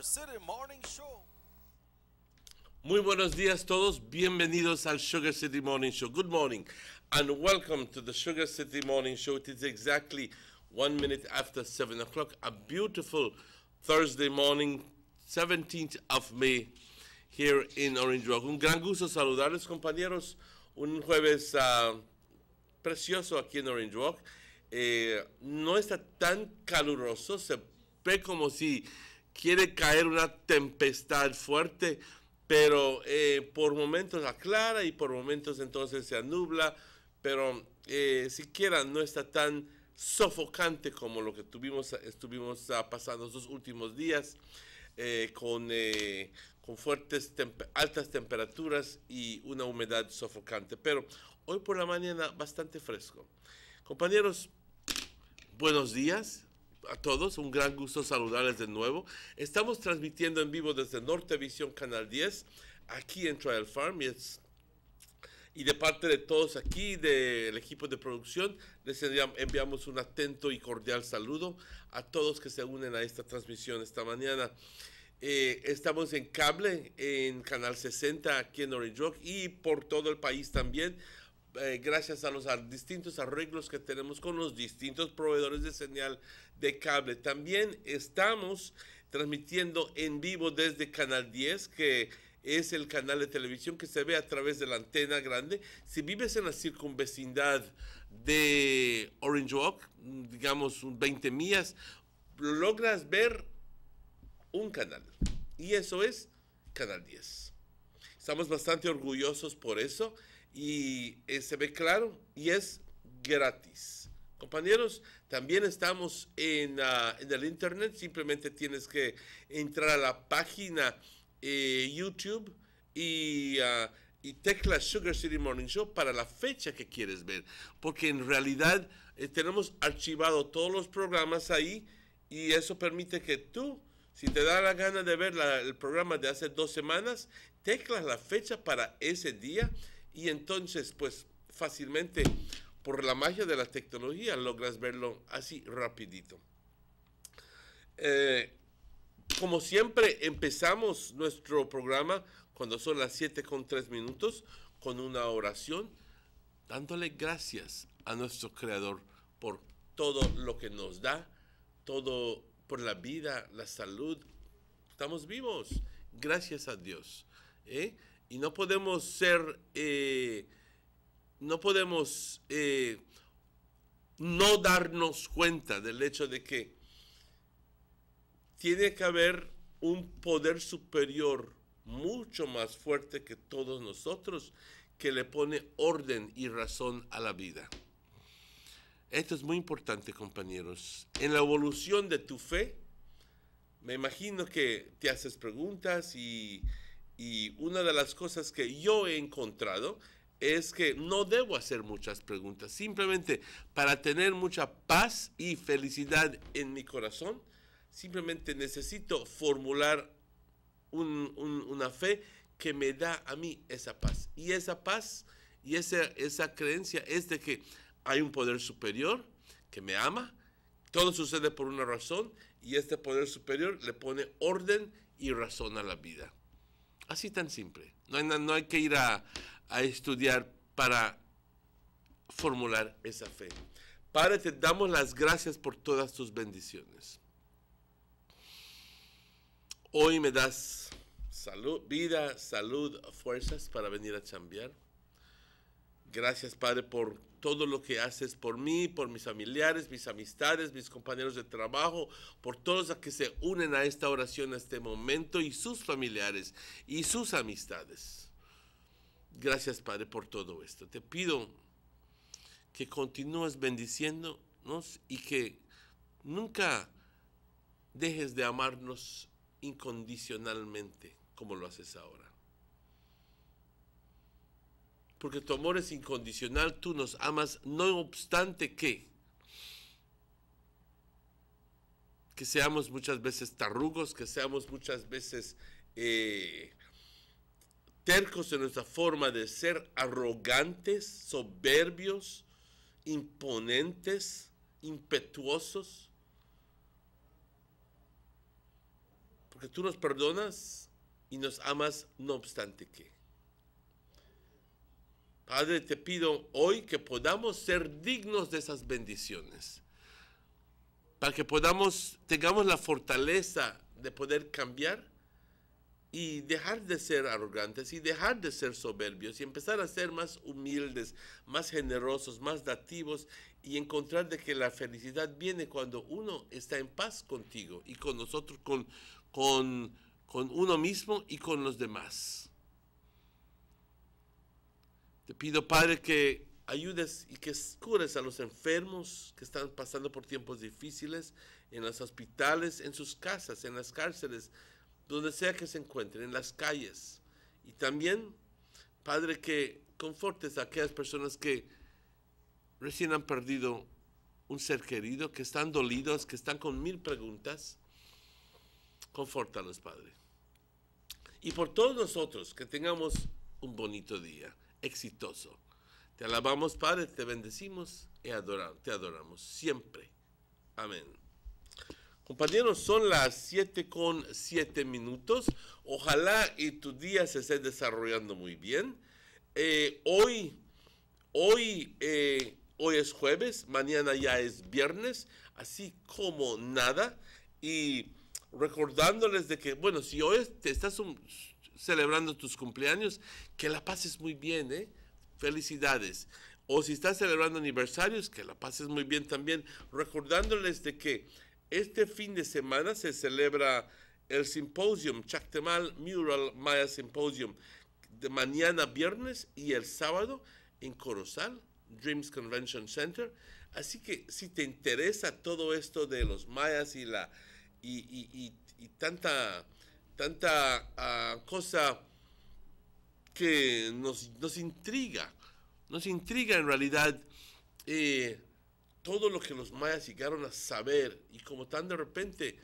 Sugar City Morning Show. Muy buenos días todos, bienvenidos al Sugar City Morning Show. Good morning and welcome to the Sugar City Morning Show. It is exactly 1 minute after 7 o'clock, a beautiful Thursday morning, 17th of May, here in Orange Walk. Un gran gusto saludarles, compañeros. Un jueves precioso aquí en Orange Walk. No está tan caluroso, se ve como si quiere caer una tempestad fuerte, pero por momentos aclara y por momentos entonces se anubla, pero siquiera no está tan sofocante como lo que estuvimos pasando estos últimos días, con altas temperaturas y una humedad sofocante, pero hoy por la mañana bastante fresco. Compañeros, buenos días a todos, un gran gusto saludarles de nuevo. Estamos transmitiendo en vivo desde Nortevisión Canal 10, aquí en Trial Farm, y de parte de todos aquí, del equipo de producción, les enviamos un atento y cordial saludo a todos que se unen a esta transmisión esta mañana. Estamos en cable, en Canal 60 aquí en Orange Walk y por todo el país también. Gracias a los distintos arreglos que tenemos con los distintos proveedores de señal de cable. También estamos transmitiendo en vivo desde Canal 10, que es el canal de televisión que se ve a través de la antena grande. Si vives en la circunvecindad de Orange Walk, digamos 20 millas, logras ver un canal, y eso es Canal 10. Estamos bastante orgullosos por eso. Y se ve claro y es gratis. Compañeros, también estamos en el internet. Simplemente tienes que entrar a la página YouTube y tecla Sugar City Morning Show para la fecha que quieres ver, porque en realidad tenemos archivado todos los programas ahí, y eso permite que tú, si te da la gana de ver el programa de hace 2 semanas, teclas la fecha para ese día. Y entonces, pues, fácilmente, por la magia de la tecnología, logras verlo así rapidito. Como siempre, empezamos nuestro programa cuando son las 7:03, con una oración, dándole gracias a nuestro Creador por todo lo que nos da, todo por la vida, la salud. Estamos vivos, gracias a Dios. Y no podemos no darnos cuenta del hecho de que tiene que haber un poder superior mucho más fuerte que todos nosotros, que le pone orden y razón a la vida. Esto es muy importante, compañeros. En la evolución de tu fe, me imagino que te haces preguntas, y una de las cosas que yo he encontrado es que no debo hacer muchas preguntas. Simplemente para tener mucha paz y felicidad en mi corazón, simplemente necesito formular una fe que me da a mí esa paz. Y esa paz y esa creencia es de que hay un poder superior que me ama. Todo sucede por una razón, y este poder superior le pone orden y razón a la vida. Así tan simple. No hay que ir a estudiar para formular esa fe. Padre, te damos las gracias por todas tus bendiciones. Hoy me das salud, vida, salud, fuerzas para venir a chambear. Gracias, Padre, por todo lo que haces por mí, por mis familiares, mis amistades, mis compañeros de trabajo, por todos los que se unen a esta oración, a este momento, y sus familiares y sus amistades. Gracias, Padre, por todo esto. Te pido que continúes bendiciéndonos y que nunca dejes de amarnos incondicionalmente como lo haces ahora. Porque tu amor es incondicional, tú nos amas, no obstante que seamos muchas veces tarrugos, que seamos muchas veces tercos en nuestra forma de ser, arrogantes, soberbios, imponentes, impetuosos. porque tú nos perdonas y nos amas no obstante qué. Padre, te pido hoy que podamos ser dignos de esas bendiciones, para que tengamos la fortaleza de poder cambiar y dejar de ser arrogantes y dejar de ser soberbios y empezar a ser más humildes, más generosos, más dativos y encontrar de que la felicidad viene cuando uno está en paz contigo y con nosotros, con uno mismo y con los demás. Te pido, Padre, que ayudes y que cures a los enfermos que están pasando por tiempos difíciles en los hospitales, en sus casas, en las cárceles, donde sea que se encuentren, en las calles. Y también, Padre, que confortes a aquellas personas que recién han perdido un ser querido, que están dolidos, que están con 1000 preguntas. Confórtalos, Padre. Y por todos nosotros, que tengamos un bonito día, exitoso. Te alabamos, Padre, te bendecimos y te adoramos siempre. Amén. Compañeros, son las 7:07. Ojalá y tu día se esté desarrollando muy bien. Hoy es jueves, mañana ya es viernes, así como nada. Y recordándoles de que, bueno, si hoy te estás celebrando tus cumpleaños, que la pases muy bien, ¿eh? Felicidades. O si estás celebrando aniversarios, que la pases muy bien también. Recordándoles de que este fin de semana se celebra el Symposium, Chactemal Mural Maya Symposium, de mañana viernes y el sábado en Corozal, Dreams Convention Center. Así que si te interesa todo esto de los mayas y tanta cosa que nos intriga en realidad todo lo que los mayas llegaron a saber y como tan de repente,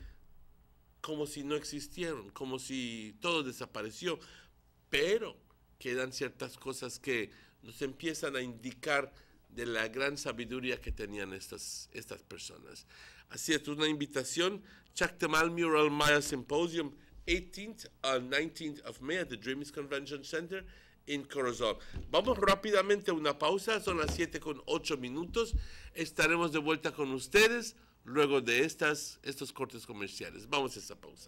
como si no existieron, como si todo desapareció, pero quedan ciertas cosas que nos empiezan a indicar de la gran sabiduría que tenían estas personas. Así es, una invitación, Chactemal Mural Maya Symposium, 18th and 19th of May at the Dreams Convention Center en Corozal. Vamos rápidamente a una pausa, son las 7:08. Estaremos de vuelta con ustedes luego de estos cortes comerciales. Vamos a esa pausa.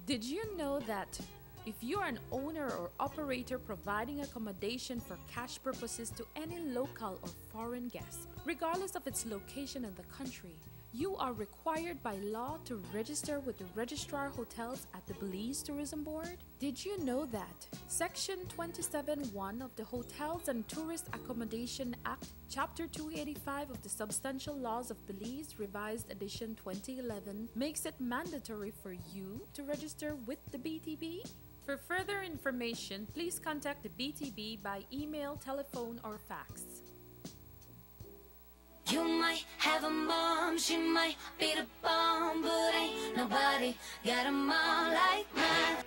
Did you know that if you are an owner or operator providing accommodation for cash purposes to any local or foreign guest, regardless of its location in the country, you are required by law to register with the Registrar Hotels at the Belize Tourism Board? Did you know that Section 27(1) of the Hotels and Tourist Accommodation Act, Chapter 285 of the Substantial Laws of Belize, Revised Edition 2011, makes it mandatory for you to register with the BTB? For further information, please contact the BTB by email, telephone, or fax. You might have a mom, she might be the bomb, but ain't nobody got a mom like mine.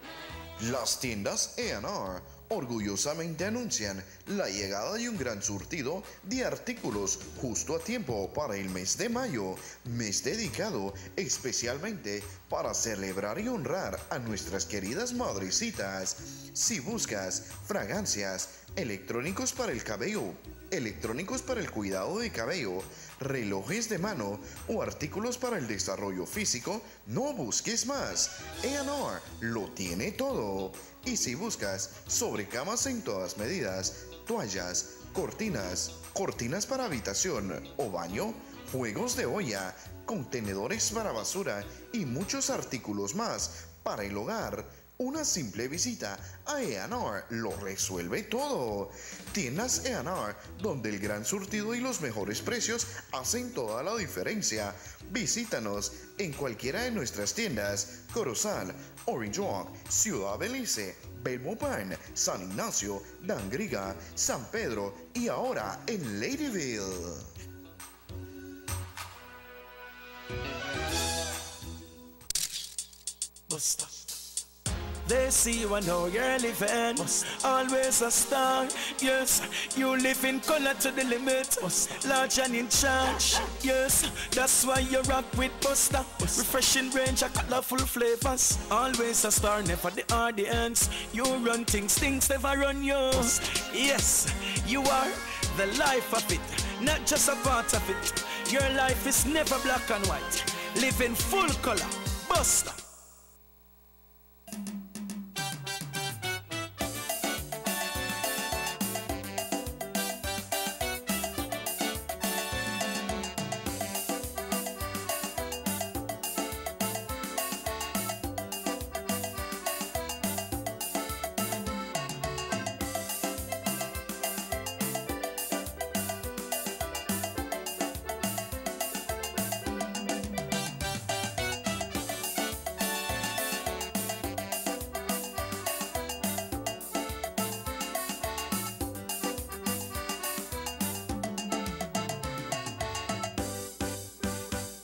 Las tiendas A&R orgullosamente anuncian la llegada de un gran surtido de artículos justo a tiempo para el mes de mayo, mes dedicado especialmente para celebrar y honrar a nuestras queridas madrecitas. Si buscas fragancias, electrónicos para el cabello, electrónicos para el cuidado de cabello, relojes de mano o artículos para el desarrollo físico, no busques más. A&R lo tiene todo. Y si buscas sobrecamas en todas medidas, toallas, cortinas para habitación o baño, juegos de olla, contenedores para basura y muchos artículos más para el hogar, una simple visita a A&R lo resuelve todo. Tiendas A&R, donde el gran surtido y los mejores precios hacen toda la diferencia. Visítanos en cualquiera de nuestras tiendas: Corozal, Orange Walk, Ciudad Belice, Belmont, San Ignacio, Dangriga, San Pedro y ahora en Ladyville. Basta. They see you and how you're living. Always a star, yes. You live in color to the limit. Large and in charge, yes. That's why you rock with Buster. Refreshing range of colorful flavors. Always a star, never the audience. You run things never run yours. Yes, you are the life of it, not just a part of it. Your life is never black and white. Live in full color. Buster.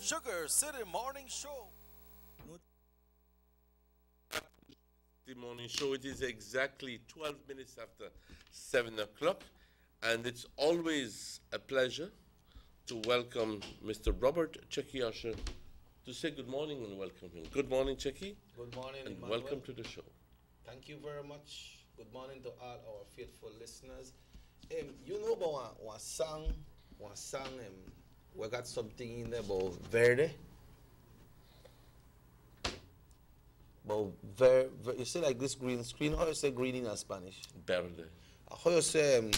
Sugar City Morning Show. The morning show. It is exactly 12 minutes after 7 o'clock, and it's always a pleasure to welcome Mr. Robert Checky Usher to say good morning and welcome him. Good morning, Checky. Good morning, And Emmanuel. welcome to the show. Thank you very much. Good morning to all our faithful listeners. You know about one song, we got something in there about verde. About you say like this green screen, how you say green in Spanish? Verde. How you say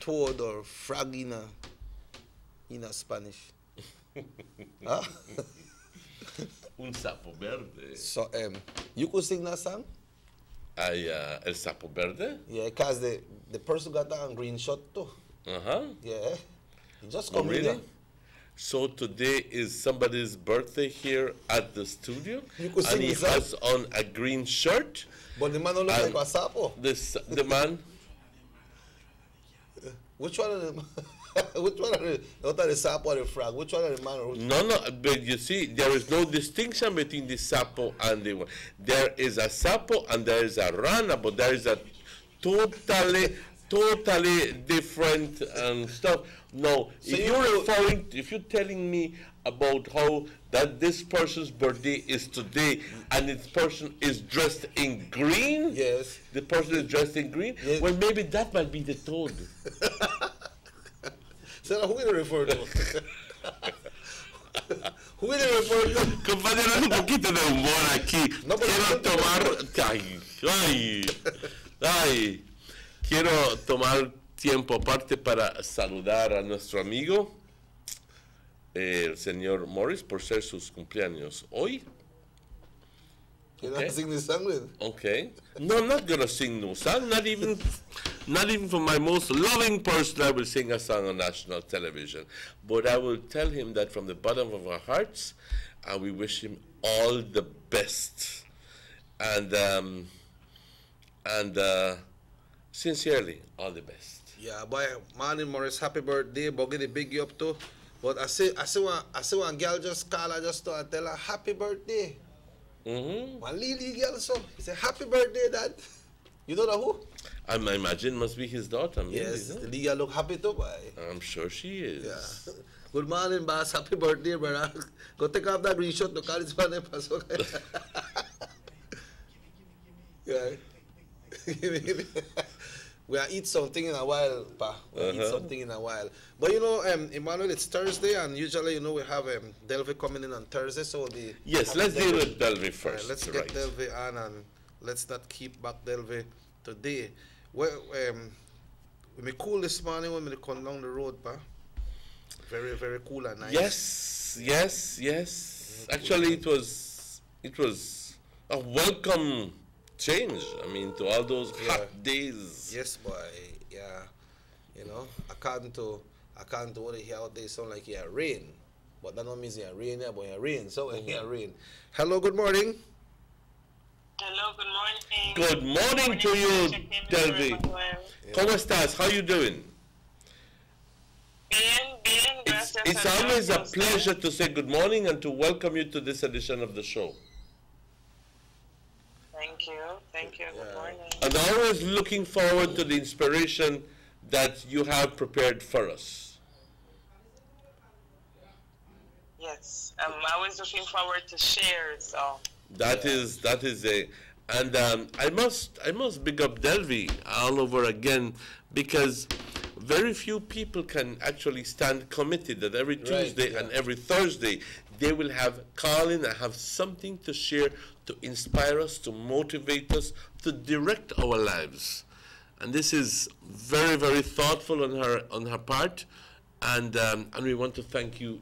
toad or frog in a Spanish? Huh? Un sapo verde. So you could sing that song? El sapo verde? Yeah, because the person got that green shirt too. Uh-huh. Yeah. He just Oh, come in really? there. So today is somebody's birthday here at the studio, You could and sing he this song. has on a green shirt. But the man don't look And like a sapo. The man, Which one of them? Which one of the? Not the sapo or the frog? Which one of the man? no, but you see, there is no distinction between the sapo and the one. There is a sapo and there is a rana, but there is a totally different stuff. No, So if you're telling me about how that this person's birthday is today and this person is dressed in green, Yes. the person is dressed in green, Yes. well, maybe that might be the toad. So who will refer to? Who will refer to? Compañeros, un poquito de humor aquí. No, pero Quiero no, tomar... Ay. Quiero tomar tiempo aparte para saludar a nuestro amigo, el señor Morris, por ser sus cumpleaños hoy. You Okay. not sing this song with? Okay. No, I'm not gonna sing no song. Not even for my most loving person I will sing a song on national television. But I will tell him that from the bottom of our hearts, and we wish him all the best. And sincerely, all the best. Yeah, boy, Marlon Morris, happy birthday. Bogey, the big you up too. But I see one girl just call her just to tell her happy birthday. Mm-hmm. One little girl so he said happy birthday, Dad. You know that who? I imagine must be his daughter. Maybe, Yes, no? the little girl look happy too, boy. I'm sure she is. Yeah. Good morning, boss. Happy birthday, brother. Go take off that green shirt to call this one. Yeah. We'll eat something in a while, pa. We'll eat something in a while. But you know, Emmanuel, it's Thursday, and usually, you know, we have Delvey coming in on Thursday, so the Yes, let's deal with Delvey first. let's right. get Delvey on, and let's not keep back Delvey today. Well, we cool this morning when we come down the road, pa. Very, very cool and nice. Yes. Actually, it was a welcome change. I mean, to all those hot days. Yes, boy. Yeah. You know, according to what they hear out there, it sound like it rain. But that don't mean it rain here, but it rain. So it rain. Hello, good morning. Hello, good morning. Good morning to you, Delvey. ¿Cómo estás? How you doing? Bien, gracias. It's a Dios. always a pleasure to say good morning and to welcome you to this edition of the show. Thank you. Thank you. Good morning. And always looking forward to the inspiration that you have prepared for us. Yes, I'm always looking forward to share. So That is a, and I must big up Delvi all over again, because very few people can actually stand committed that every Tuesday and every Thursday they will have call in and have something to share, to inspire us, to motivate us, to direct our lives. And this is very, very thoughtful on her part, and we want to thank you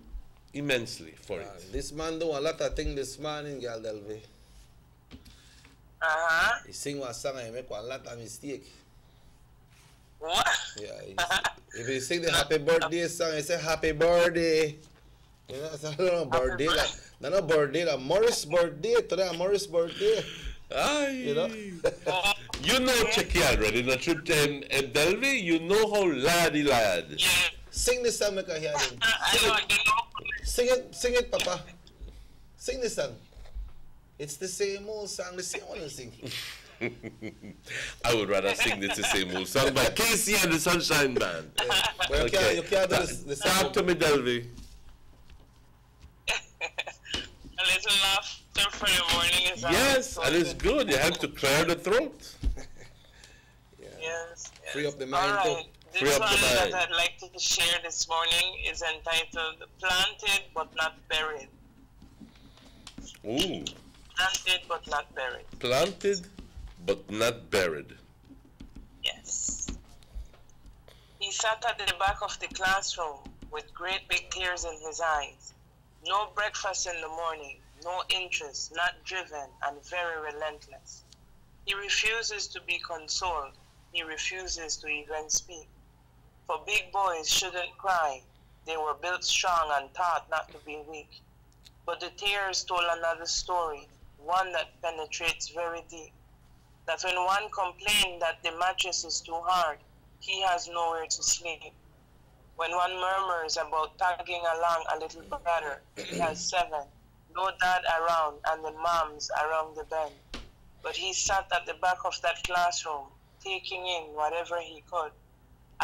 immensely for it. This man do a lot of things this morning, girl Delvi. He sing one song and he make one lot of mistake. what? Yeah, if he sing the happy birthday song, he say happy birthday. You know, it's not birthday. No birthday. That Morris birthday. Today Morris birthday. Aye. You know. You know Checky already, the trip to Delvi, you know how laddie lad. Yeah. Sing this song, make I hear it. I know. You know. Sing it, Papa. Sing this song. It's the same old song, the same one to sing. I would rather sing this the same old song by Casey and the Sunshine Band. But you can't do this. Talk to me, Delvi. A little laughter for the morning is Yes, and it's good. You have to clear the throat. Yes. Free up the mind, All too. right. Free This up the one mind. that I'd like to share this morning is entitled Planted but Not Buried. Ooh, Planted but not buried. planted but not buried. Yes. He sat at the back of the classroom with great big tears in his eyes. No breakfast in the morning, no interest, not driven, and very relentless. He refuses to be consoled. He refuses to even speak. For big boys shouldn't cry. They were built strong and taught not to be weak. But the tears told another story, one that penetrates very deep. That when one complained that the mattress is too hard, he has nowhere to sleep. When one murmurs about tagging along a little brother, he has 7, no dad around and the moms around the bend. But he sat at the back of that classroom, taking in whatever he could.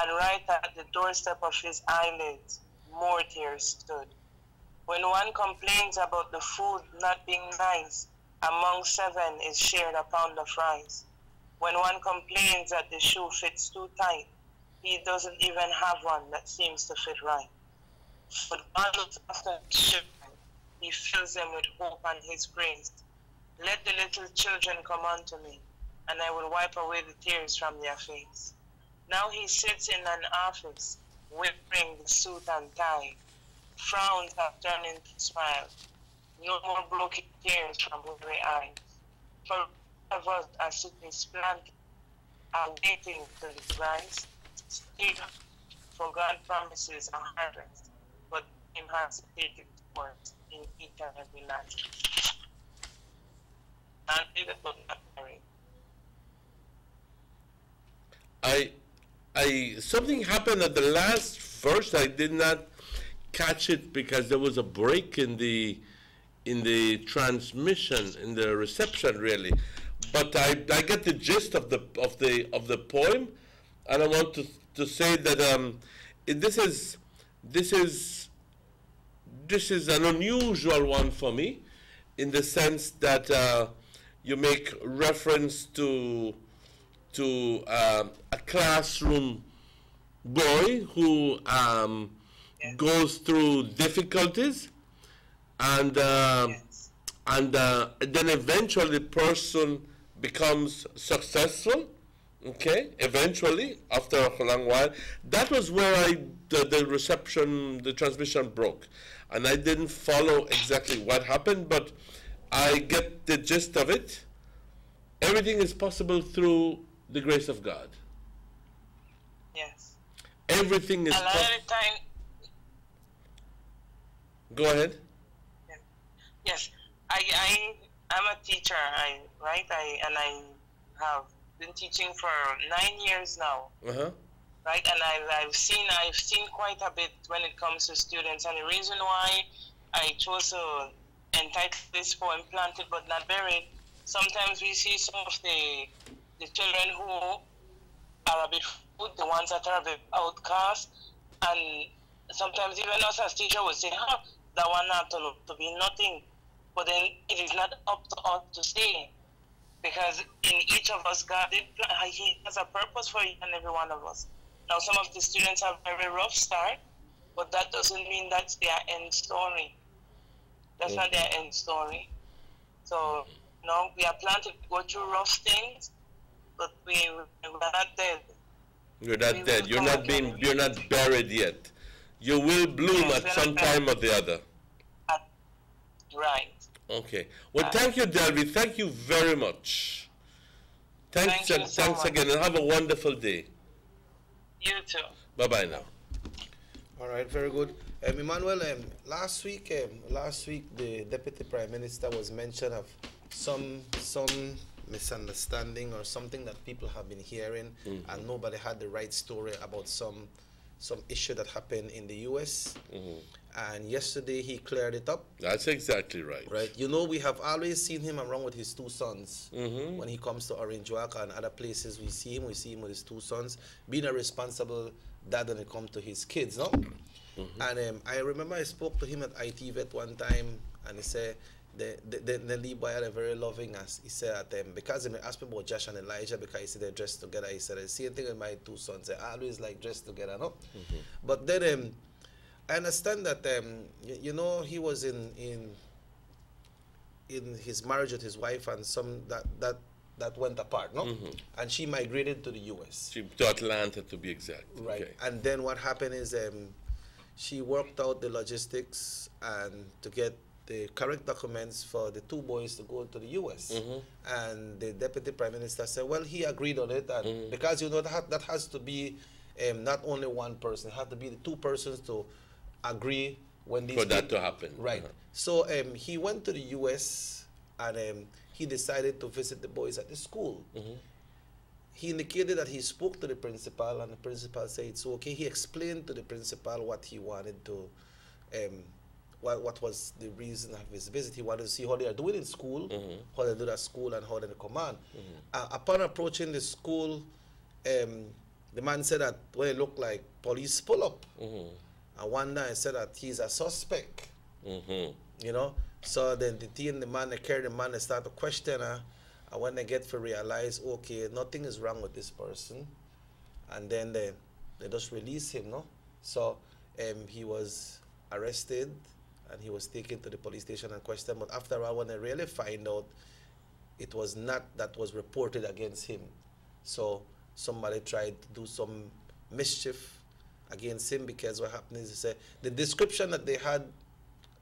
And right at the doorstep of his eyelids, more tears stood. When one complains about the food not being nice, among 7 is shared a pound of rice. When one complains that the shoe fits too tight, he doesn't even have one that seems to fit right. But God looks after his children. He fills them with hope and his grace. Let the little children come unto me, and I will wipe away the tears from their face. Now he sits in an office, wearing the suit and tie. Frowns have turned into smiles. No more broken tears from weary eyes. For of us are sitting planted, are waiting to the rise. Still, for God promises a harvest, but him has to take it forth in each and every land. Planted but not buried. Something happened at the last verse. I did not catch it because there was a break in the transmission, in the reception, really. But I get the gist of the poem, and I want to say that this is an unusual one for me, in the sense that you make reference to a classroom boy who goes through difficulties, and then eventually the person becomes successful. Okay, eventually, after a long while. That was where the transmission broke, and I didn't follow exactly what happened, but I get the gist of it. Everything is possible through the grace of God. Yes. Everything is A lot possible. of the time, Go ahead. yes, I'm a teacher, I have been teaching for 9 years now, Uh-huh. right? And I've seen quite a bit when it comes to students, and the reason why I chose to entitle this poem "Planted but Not Buried" sometimes we see some of the children who are a bit food, the ones that are a bit outcast, and sometimes even us as teachers would say, that one not to be nothing. But then it is not up to us to say, because in each of us, God, He has a purpose for each and every one of us. Now, some of the students have a very rough start, but that doesn't mean that's their end story. That's not their end story. So, we are planted to go through rough things, but we're not dead. You're not dead. You're not buried yet. You will bloom at some time or the other. Right. Okay. Well, thank you, Delby. Thank you very much. Thanks again, and have a wonderful day. You too. Bye-bye now. All right, very good. Emmanuel, last week the Deputy Prime Minister was mentioned of some misunderstanding or something that people have been hearing, and nobody had the right story about some issue that happened in the U.S. And yesterday he cleared it up. That's exactly right. Right. We have always seen him around with his two sons. When he comes to Orange Walk and other places, we see him with his two sons, being a responsible dad when it comes to his kids, no? And I remember I spoke to him at IT Vet one time, and he said, the Lee boy are very loving us. He said that because he asked me about Josh and Elijah, because he said they dressed together. He said the same thing with my two sons. They always like dressed together, no? But then I understand that he was in his marriage with his wife, and some that went apart, no? And she migrated to the U.S. To Atlanta, to be exact. Right. Okay. And then what happened is she worked out the logistics and to get the correct documents for the two boys to go to the U.S. And the Deputy Prime Minister said, well, he agreed on it, and because that has to be not only one person, it had to be the two persons to agree when these for that to happen. Right. So he went to the U.S. and he decided to visit the boys at the school. He indicated that he spoke to the principal, and the principal said it's okay. He explained to the principal what he wanted to, what was the reason of his visit. He wanted to see how they are doing in school, how they do at school, and how they command. Upon approaching the school, the man said that when it looked like police pull up. And one night said that he's a suspect. So then the man, they carry the man, they start to question her. And when they get to realize, okay, nothing is wrong with this person, and then they just release him, no? So he was arrested, and he was taken to the police station and questioned. But after a while, when they really find out, it was not that was reported against him. So somebody tried to do some mischief against him, because what happened is, he said the description that they had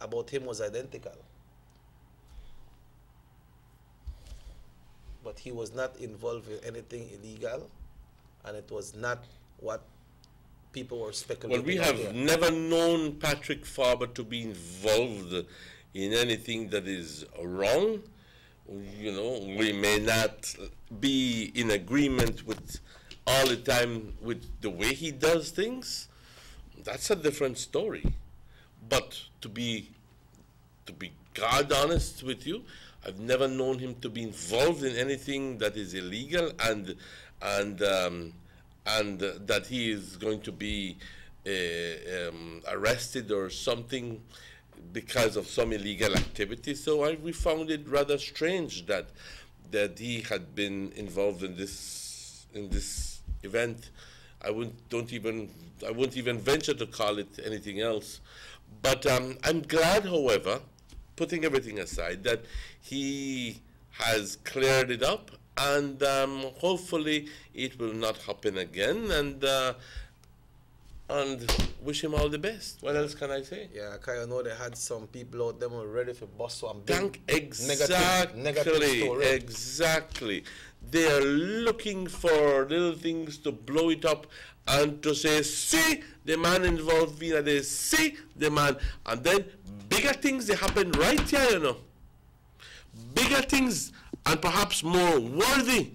about him was identical. But he was not involved in anything illegal, and it was not what people were speculating. Well, we have never known Patrick Farber to be involved in anything that is wrong. We may not be in agreement with all the time with the way he does things. That's a different story. But to be God honest with you, I've never known him to be involved in anything that is illegal, and that he is going to be arrested or something because of some illegal activity. So we found it rather strange that he had been involved in this event. I wouldn't even venture to call it anything else. But I'm glad, however, putting everything aside, that he has cleared it up, and hopefully it will not happen again, and wish him all the best. What else can I say? Yeah, because I know they had some people out there who were ready for bust one big negative story. Exactly. They are looking for little things to blow it up and to say, see the man involved, they see the man, and then bigger things, they happen right here, Bigger things, and perhaps more worthy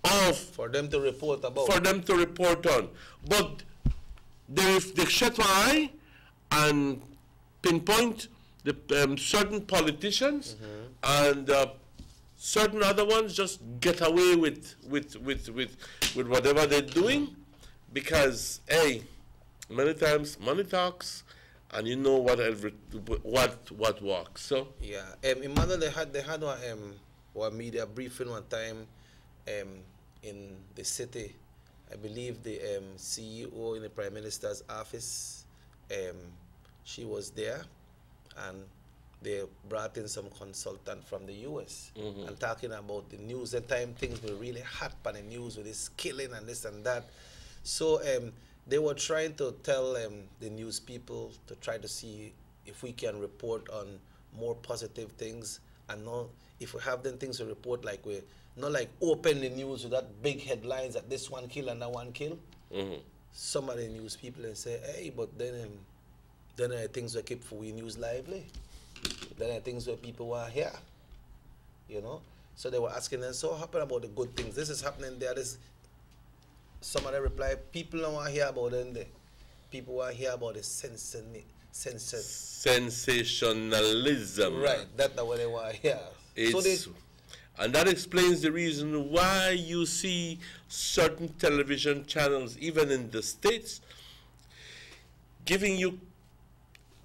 of for them to report about. For them to report on. But they shut one eye and pinpoint the certain politicians and certain other ones just get away with whatever they're doing, because hey, many times money talks, and you know what works. So yeah, Emmanuel, they had one media briefing one time in the city. I believe the CEO in the Prime Minister's office, she was there, and they brought in some consultant from the US and talking about the news. That time things were really hot on the news with this killing and this and that. So they were trying to tell the news people to try to see if we can report on more positive things, and not if we have them things to report, like we not like open the news with that big headlines that this one kill and that one kill. Some of the news people and say, hey, but then there are things that keep we news lively. Then there are things where people want to hear, you know. So they were asking them, so what happened about the good things? This is happening there. This. Some of them reply, people don't want to hear about them there. People want to hear about the sensationalism. Right, that's what they want to hear. And that explains the reason why you see certain television channels, even in the States, giving you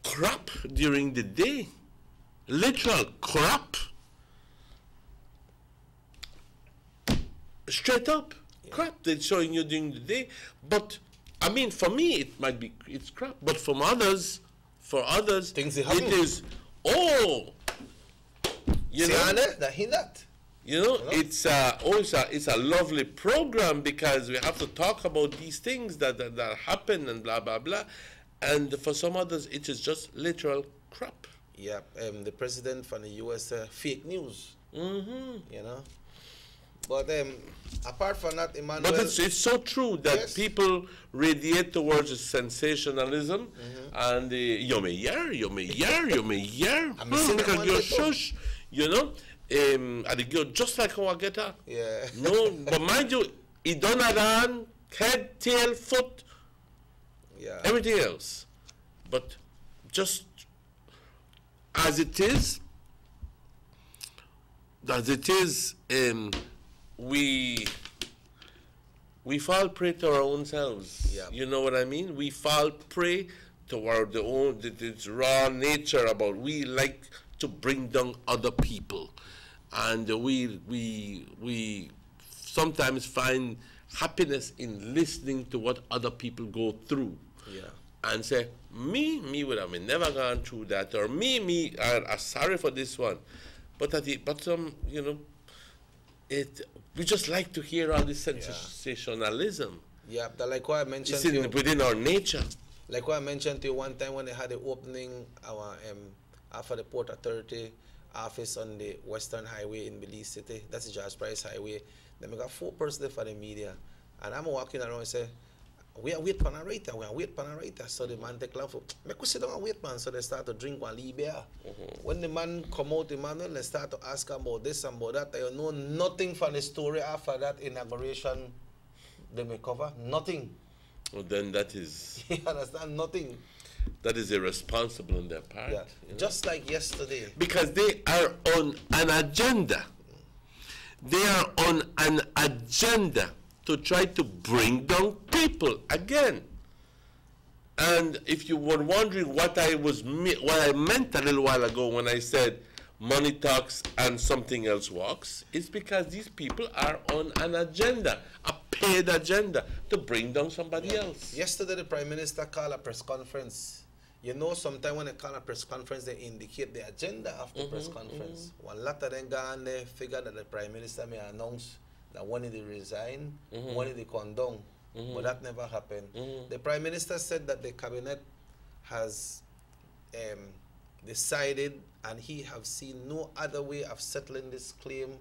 crap during the day. Literal crap. Straight up. Crap they're showing you during the day. But I mean, for me it's crap, but for others things it is you know it's a lovely program, because we have to talk about these things that happen and blah blah blah, and for some others it is just literal crap. Yeah, the president from the US fake news. You know. But apart from that, Emmanuel... But it's so true that people radiate towards sensationalism, and you may hear, because you're shush, you know, and you're just like how I get her. Yeah. No, but mind you, it done around, head, tail, foot, everything else. But just as it is, we fall prey to our own selves. Yeah. You know what I mean? We fall prey to our this raw nature about we like to bring down other people, and we sometimes find happiness in listening to what other people go through. Yeah. And say, me would have never gone through that, or me are sorry for this one, but you know, we just like to hear all this sensationalism. Yeah, that like what I mentioned. It's within our nature. Like what I mentioned to you one time when they had the opening our after the Port Authority office on the Western Highway in Belize City. That's the George Price Highway. Then we got 4 persons there for the media, and I'm walking around and say, we are wait for a writer. So the man take long for, make we sit down and wait, man. So they start to drink one beer. When the man come out, Emmanuel, they start to ask about this and about that. They know nothing from the story after that inauguration they may cover. Nothing. Well, then that is... You understand? Nothing. That is irresponsible on their part. Yeah. You know? Just like yesterday. Because they are on an agenda. They are on an agenda to try to bring down people again. And if you were wondering what I meant a little while ago when I said money talks and something else walks, it's because these people are on an agenda, a paid agenda to bring down somebody else. Yesterday the Prime Minister called a press conference. You know, sometimes when they call a press conference, they indicate the agenda of the press conference. One lot of them gone there, figure that the Prime Minister may announce that one of them resign, one of them come down. But that never happened. The Prime Minister said that the cabinet has decided, and he have seen no other way of settling this claim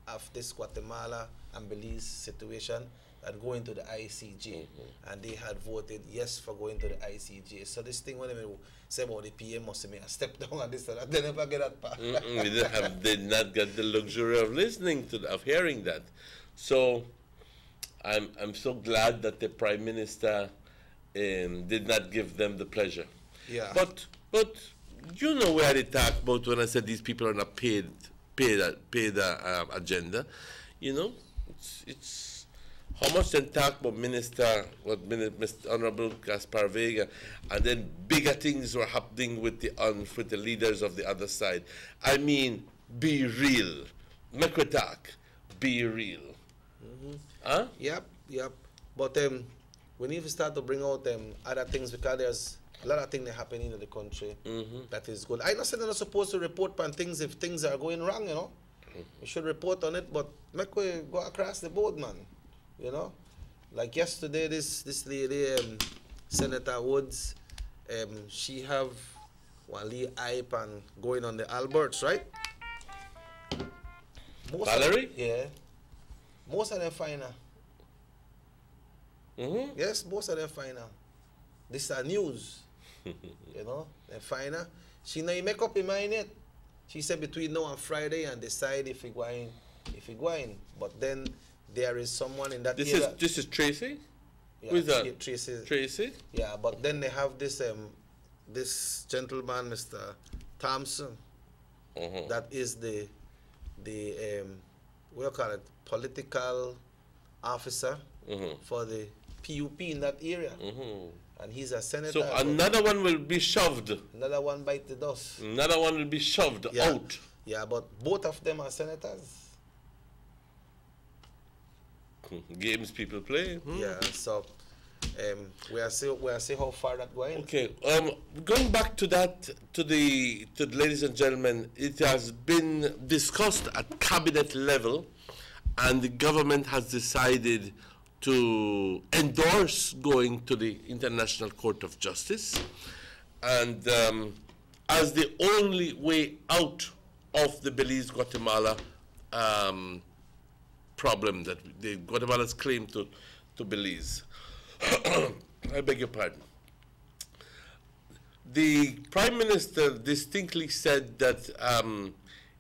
of this Guatemala and Belize situation than going to the ICJ. And they had voted yes for going to the ICJ. So this thing when they say about the PM must have made a step down and this and that, they never get that part. They did not get the luxury of listening to of hearing that. So I'm so glad that the Prime Minister did not give them the pleasure. Yeah. But you know where they talk about when I said these people are not paid the agenda. You know, it's how much then talk about Mr. Honorable Gaspar Vega, and then bigger things were happening with the leaders of the other side. I mean, be real. Make we talk. Be real. Huh? Yep. But we need to start to bring out other things, because there's a lot of things that happen in the country that is good. I know they're not supposed to report on things if things are going wrong, you know. We should report on it, but make we go across the board, man. You know, like yesterday, this lady, Senator Woods, she have one little hype and going on the Alberts, right? Valerie? Yeah. Most of them fine now. Yes, most of them fine now. This is news. You know, they're fine now. She now make up her mind yet. She said between now and Friday and decide if he going. But then there is someone in that area. This is Tracy? Yeah, Who is that? Tracy? Yeah, but then they have this this gentleman, Mr. Thompson, that is the what do you call it, political officer for the PUP in that area. And he's a senator. So another one will be shoved. Another one bite the dust. Another one will be shoved out. Yeah, but both of them are senators. Games people play. Yeah, so we'll see how far that going. Okay, going back to that, to the ladies and gentlemen, it has been discussed at cabinet level, and the government has decided to endorse going to the International Court of Justice, and as the only way out of the Belize-Guatemala problem that the Guatemala's claim to Belize. I beg your pardon. The Prime Minister distinctly said that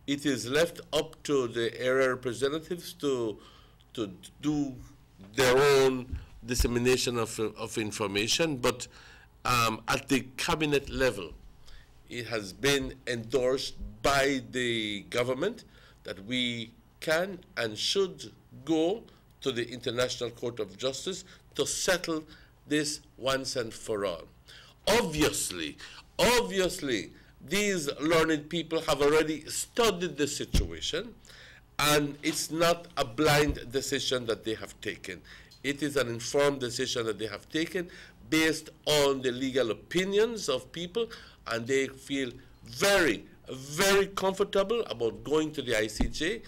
it is left up to the area representatives to do their own dissemination of information, but at the cabinet level, it has been endorsed by the government that we can and should go to the International Court of Justice to settle this once and for all. Obviously, these learned people have already studied the situation, and it's not a blind decision that they have taken. It is an informed decision that they have taken based on the legal opinions of people, and they feel very, very comfortable about going to the ICJ,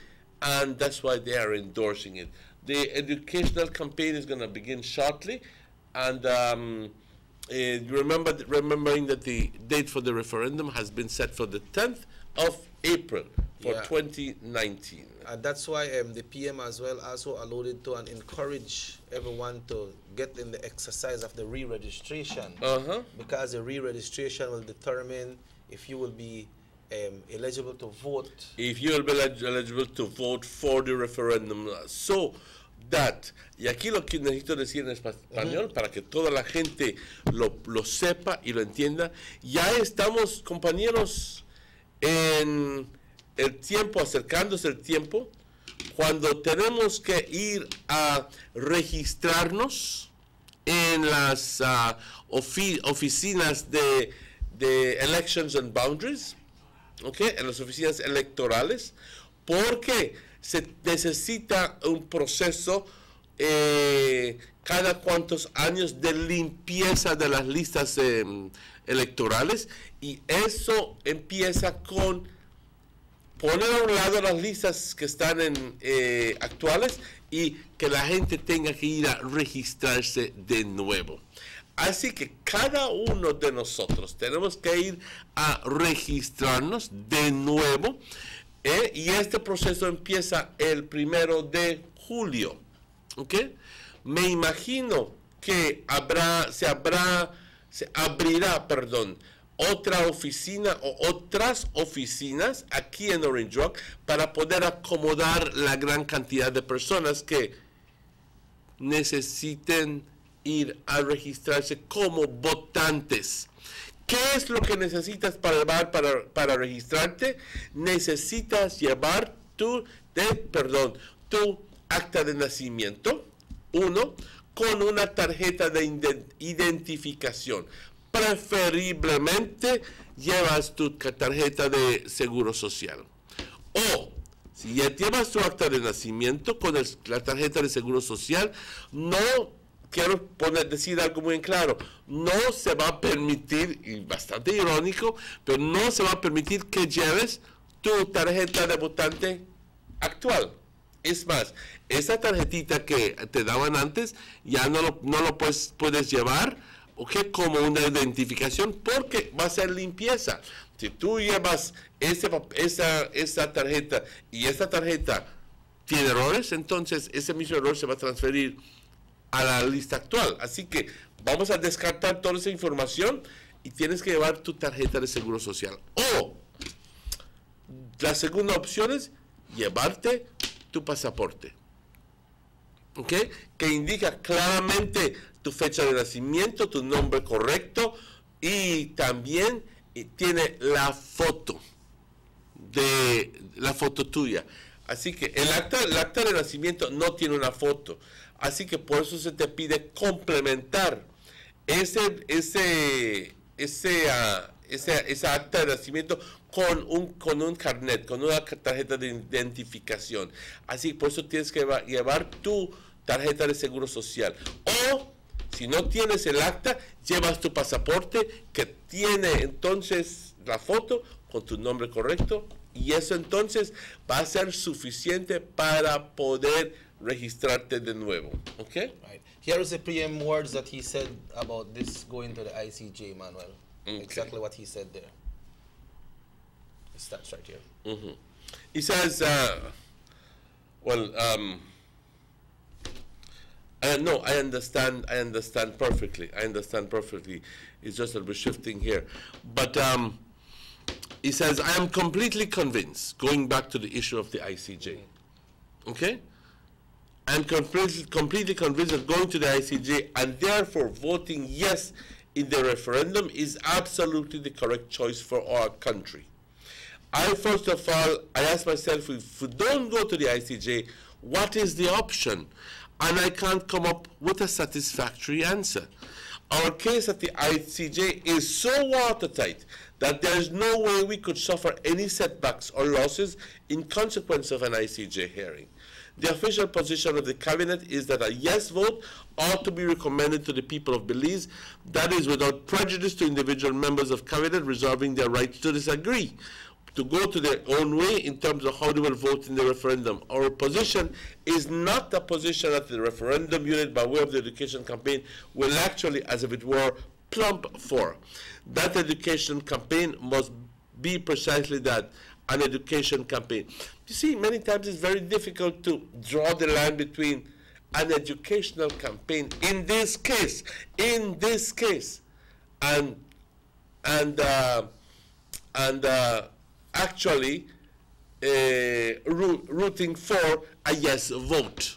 and that's why they are endorsing it. The educational campaign is going to begin shortly, and remembering that the date for the referendum has been set for the 10th of April for 2019. And that's why the PM as well also alluded to and encourage everyone to get in the exercise of the re-registration, because the re-registration will determine if you will be eligible to vote. If you will be eligible to vote for the referendum, so that, y aquí lo que necesito decir en español para que toda la gente lo sepa y lo entienda, ya estamos, compañeros, en el tiempo, acercándose el tiempo, cuando tenemos que ir a registrarnos en las oficinas de Elections and Boundaries, en las oficinas electorales, porque se necesita un proceso cada cuantos años de limpieza de las listas electorales, y eso empieza con poner a un lado las listas que están actuales y que la gente tenga que ir a registrarse de nuevo. Así que cada uno de nosotros tenemos que ir a registrarnos de nuevo, y este proceso empieza el 1 de julio. Me imagino que se abrirá otra oficina o otras oficinas aquí en Orange Rock para poder acomodar la gran cantidad de personas que necesiten ir a registrarse como votantes. ¿Qué es lo que necesitas para registrarte? Necesitas llevar tu acta de nacimiento, uno, con una tarjeta de identificación. Preferiblemente llevas tu tarjeta de seguro social. O si ya llevas tu acta de nacimiento con la tarjeta de seguro social, no quiero decir algo muy en claro, no se va a permitir, y bastante irónico, pero no se va a permitir que lleves tu tarjeta de votante actual. Es más, esa tarjetita que te daban antes ya no lo puedes llevar, ¿ok? Como una identificación, porque va a ser limpieza. Si tú llevas esa tarjeta y esta tarjeta tiene errores, entonces ese mismo error se va a transferir a la lista actual. Así que vamos a descartar toda esa información y tienes que llevar tu tarjeta de seguro social. O la segunda opción es llevarte tu pasaporte, ¿ok? Que indica claramente tu fecha de nacimiento, tu nombre correcto, y también tiene la foto tuya. Así que el acta de nacimiento no tiene una foto, así que por eso se te pide complementar esa acta de nacimiento con un carnet, con una tarjeta de identificación. Así que por eso tienes que llevar tu tarjeta de seguro social. O si no tienes el acta, llevas tu pasaporte que tiene entonces la foto con tu nombre correcto, y eso entonces va a ser suficiente para poder registrarte de nuevo. Okay? Right. Here is the preem words that he said about this going to the ICJ, Manuel. Okay. Exactly what he said there. It starts right here. Mm-hmm. He says, no, I understand perfectly. It's just that we're shifting here. But he says, I am completely convinced, going back to the issue of the ICJ. Okay? I'm completely convinced that going to the ICJ and therefore voting yes in the referendum is absolutely the correct choice for our country. First of all, I ask myself, if we don't go to the ICJ, what is the option? And I can't come up with a satisfactory answer. Our case at the ICJ is so watertight that there is no way we could suffer any setbacks or losses in consequence of an ICJ hearing. The official position of the cabinet is that a yes vote ought to be recommended to the people of Belize, that is without prejudice to individual members of cabinet reserving their right to disagree, to go to their own way in terms of how they will vote in the referendum. Our position is not a position that the referendum unit, by way of the education campaign, will actually, as if it were, plump for. That education campaign must be precisely that, an education campaign. You see, many times it's very difficult to draw the line between an educational campaign, in this case, and actually rooting for a yes vote.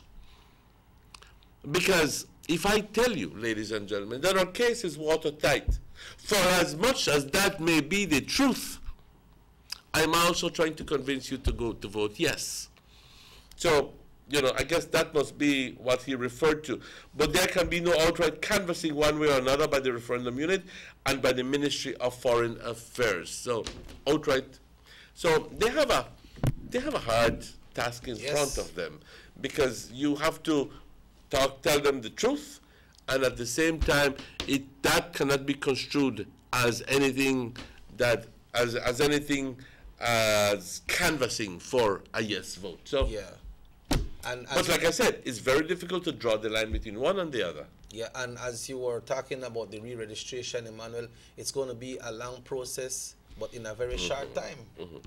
Because if I tell you, ladies and gentlemen, that our case is watertight, for as much as that may be the truth, I'm also trying to convince you to go to vote yes. So, I guess that must be what he referred to. But there can be no outright canvassing one way or another by the referendum unit and by the Ministry of Foreign Affairs. So, outright. So, they have a hard task in front of them, because you have to tell them the truth, and at the same time, that cannot be construed as anything as canvassing for a yes vote. So, but like I said, it's very difficult to draw the line between one and the other. Yeah, and as you were talking about the re-registration, Emmanuel, it's going to be a long process, but in a very short time. Mm-hmm.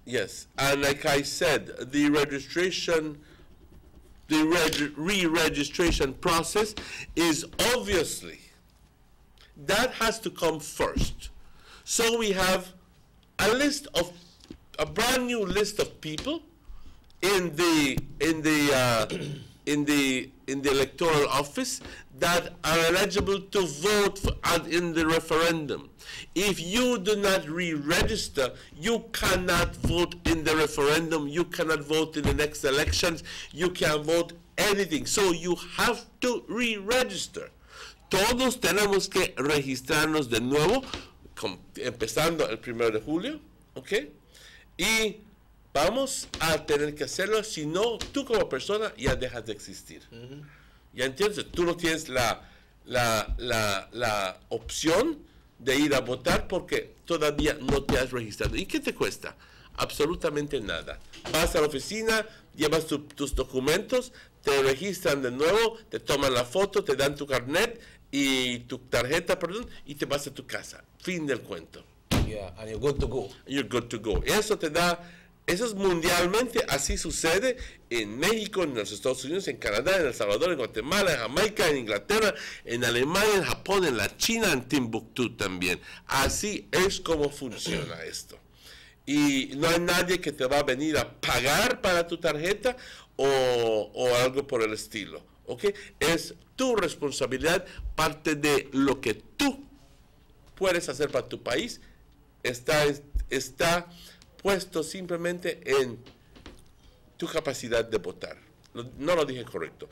Yes, and like I said, the re-registration process is obviously, that has to come first. So we have a brand new list of people in the in the electoral office that are eligible to vote in the referendum. If you do not re-register, you cannot vote in the referendum. You cannot vote in the next elections. You can't vote anything. So you have to re-register. Todos tenemos que registrarnos de nuevo, empezando el 1 de julio, ¿ok? Y vamos a tener que hacerlo, si no, tú como persona ya dejas de existir. Ya entiendes, tú no tienes la opción de ir a votar porque todavía no te has registrado. ¿Y qué te cuesta? Absolutamente nada. Vas a la oficina, llevas tus documentos, te registran de nuevo, te toman la foto, te dan tu carnet y tu tarjeta, perdón, y te vas a tu casa. Fin del cuento. Yeah, and you're good to go. You're good to go. Eso te da, eso es mundialmente, así sucede en México, en los Estados Unidos, en Canadá, en El Salvador, en Guatemala, en Jamaica, en Inglaterra, en Alemania, en Japón, en la China, en Timbuktu también. Así es como funciona esto. Y no hay nadie que te va a venir a pagar para tu tarjeta o algo por el estilo, ¿ok? Es tu responsabilidad, parte de lo que tú puedes hacer para tu país, está puesto simplemente en tu capacidad de votar. No lo dije correcto.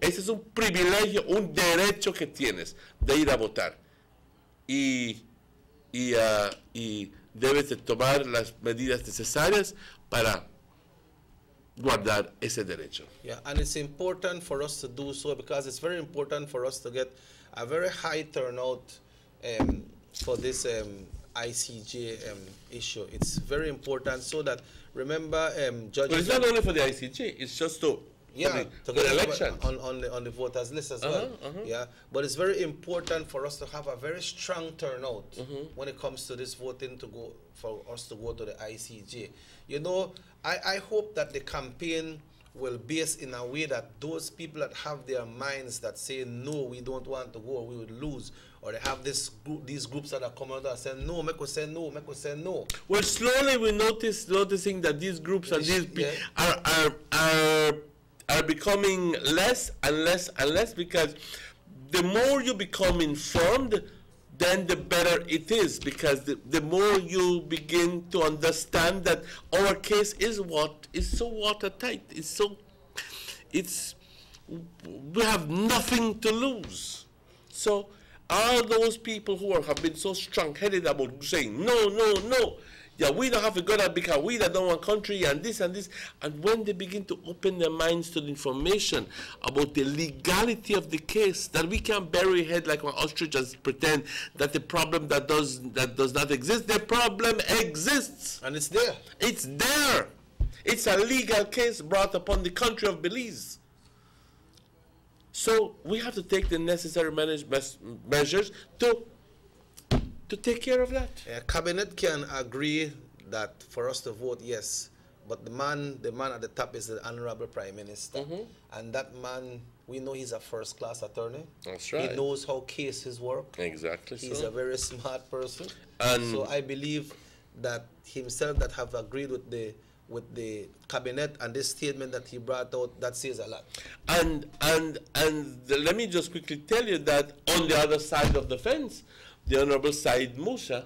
Ese es un privilegio, un derecho que tienes de ir a votar. Y debes de tomar las medidas necesarias para guardar ese derecho. Yeah, and it's important for us to do so because it's very important for us to get a very high turnout for this ICJ issue. It's very important so that, remember, judges... But it's not only for the ICJ, it's just to Yeah, for the election. on the voters list as well. Yeah, but it's very important for us to have a very strong turnout when it comes to this voting for us to go to the ICJ. You know, I hope that the campaign will base in a way that those people that have their minds that say no, we don't want to go, we would lose, or they have these groups that are coming out and saying no, make us say no, make us say no. Well, slowly we're noticing that these groups and these are becoming less and less and less, because the more you become informed, then the better it is, because the more you begin to understand that our case is so watertight. We have nothing to lose. So all those people who have been so strong-headed about saying no, no, no, yeah, we don't have to go there because we don't want country and this, and when they begin to open their minds to the information about the legality of the case, that we can't bury a head like an ostrich and pretend that the problem that does not exist. The problem exists. And it's there. It's there. It's a legal case brought upon the country of Belize. So we have to take the necessary measures to take care of that. Cabinet can agree that for us to vote yes, but the man at the top is the Honorable Prime Minister, and that man, we know he's a first-class attorney. That's right. He knows how cases work. Exactly. He's a very smart person, and so I believe that himself that have agreed with the cabinet and this statement that he brought out, that says a lot. And let me just quickly tell you that on the other side of the fence, the Honorable Said Musa,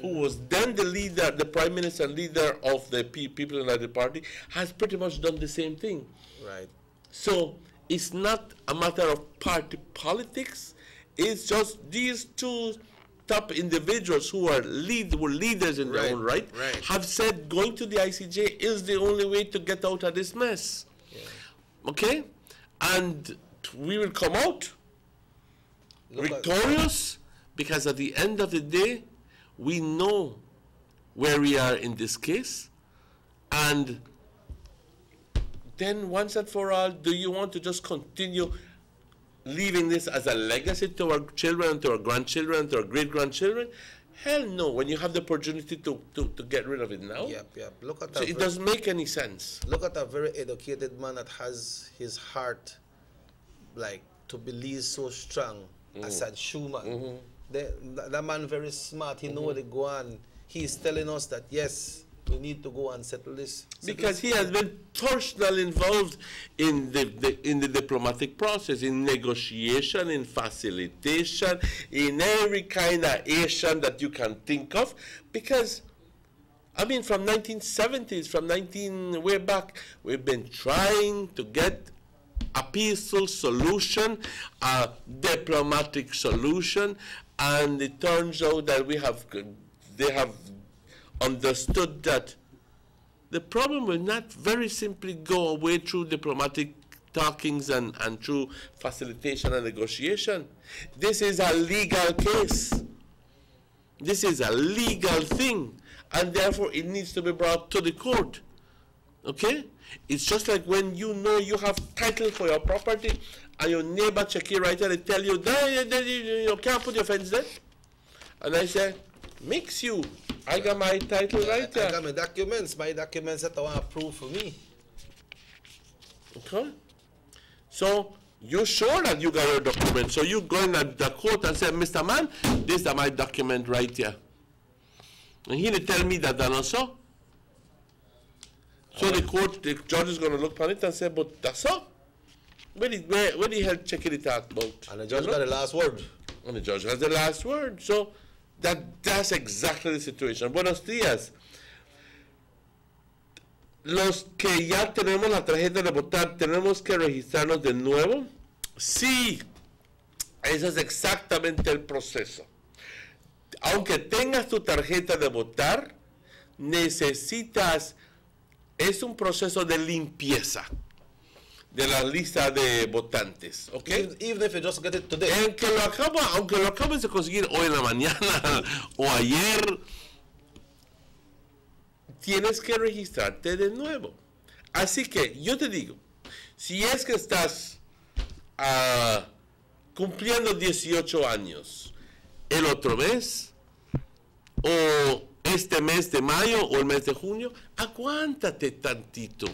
who was then the leader, the prime minister and leader of the People United Party, has pretty much done the same thing. Right. So it's not a matter of party politics. It's just these two top individuals who were leaders in their own right, have said going to the ICJ is the only way to get out of this mess. Yeah. Okay? And we will come out victorious, because at the end of the day, we know where we are in this case. And then once and for all, do you want to just continue leaving this as a legacy to our children, to our grandchildren, to our great-grandchildren? Hell no, when you have the opportunity to get rid of it now. Yep. Look at so it doesn't make any sense. Look at a very educated man that has his heart, like, to believe so strong, Assad Schumann. That man very smart, he know where to go on. He's telling us that, yes, we need to go and settle this. Because he has been personally involved in the diplomatic process, in negotiation, in facilitation, in every kind of action that you can think of. Because, I mean, from 1970s, way back, we've been trying to get a peaceful solution, a diplomatic solution, and it turns out that they have understood that the problem will not very simply go away through diplomatic talkings and through facilitation and negotiation. This is a legal case. This is a legal thing, and therefore it needs to be brought to the court. Okay? It's just like when you know you have title for your property and your neighbor check it right and they tell you, you can't put your fence there. And I say, mix you. I got my title right there. I got my documents that I want to prove for me. Okay? So, you're sure that you got your document. So you go in at the court and say, Mr. Man, this is my document right here. And he tell me that that's not so. So the judge is going to look on it and say, but that's so. Where the hell checking it out about? And the judge got the last word. And the judge has the last word. So that's exactly the situation. Buenos días. Los que ya tenemos la tarjeta de votar, ¿tenemos que registrarnos de nuevo? Sí. Ese es exactamente el proceso. Aunque tengas tu tarjeta de votar, es un proceso de limpieza de la lista de votantes, ¿ok? Even if you just get it today. Aunque lo acabes de conseguir hoy en la mañana o ayer, tienes que registrarte de nuevo. Así que yo te digo, si es que estás cumpliendo 18 años el otro mes, o este mes de mayo o el mes de junio, aguántate tantito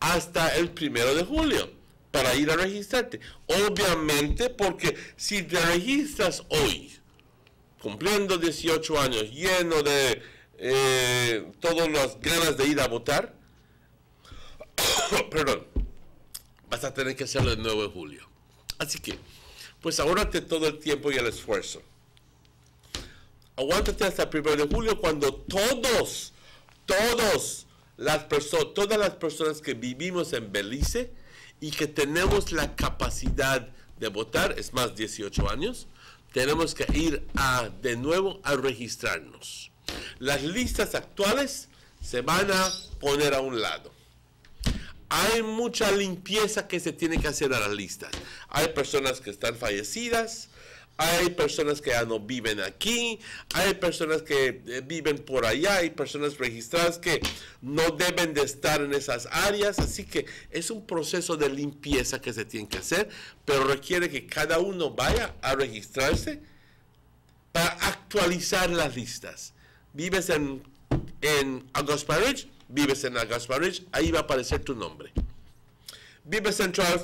hasta el 1 de julio para ir a registrarte. Obviamente, porque si te registras hoy, cumpliendo 18 años, lleno de todas las ganas de ir a votar, perdón, vas a tener que hacerlo el 9 de julio. Así que, pues ahórrate todo el tiempo y el esfuerzo. Aguántate hasta el 1 de julio cuando todas las personas que vivimos en Belice y que tenemos la capacidad de votar, es más 18 años, tenemos que ir de nuevo a registrarnos. Las listas actuales se van a poner a un lado. Hay mucha limpieza que se tiene que hacer a las listas. Hay personas que están fallecidas, hay personas que ya no viven aquí, hay personas que viven por allá, hay personas registradas que no deben de estar en esas áreas, así que es un proceso de limpieza que se tiene que hacer, pero requiere que cada uno vaya a registrarse para actualizar las listas. Vives en Augusta Ridge, vives en Augusta Ridge, ahí va a aparecer tu nombre. Vives en Central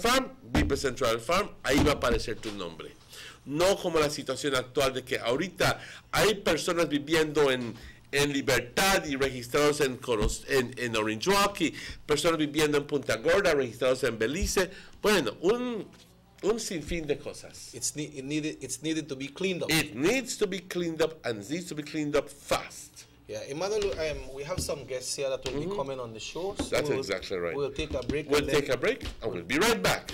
Farm, ahí va a aparecer tu nombre. No como la situación actual de que ahorita hay personas viviendo en Libertad y registrados en Orange Rock, y personas viviendo en Punta Gorda, registrados en Belice. Bueno, un sinfín de cosas. It's needed to be cleaned up. It needs to be cleaned up, and it needs to be cleaned up fast. Yeah, Emmanuel, we have some guests here that will be coming on the show. So That's exactly right. We'll take a break. We'll take a break, and we'll be right back.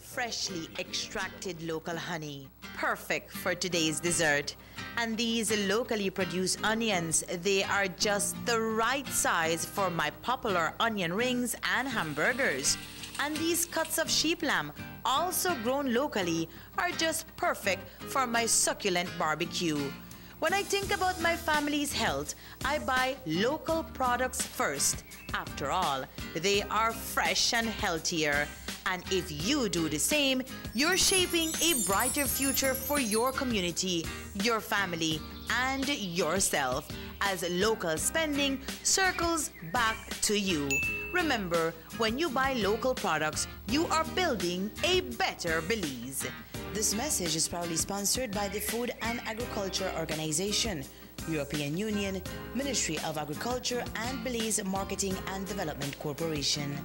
Freshly extracted local honey, perfect for today's dessert. And these locally produced onions, they are just the right size for my popular onion rings and hamburgers. And these cuts of sheep lamb, also grown locally, are just perfect for my succulent barbecue. When I think about my family's health, I buy local products first. After all, they are fresh and healthier. And if you do the same, you're shaping a brighter future for your community, your family, and yourself, as local spending circles back to you. Remember, when you buy local products, you are building a better Belize. This message is proudly sponsored by the Food and Agriculture Organization, European Union, Ministry of Agriculture, and Belize Marketing and Development Corporation.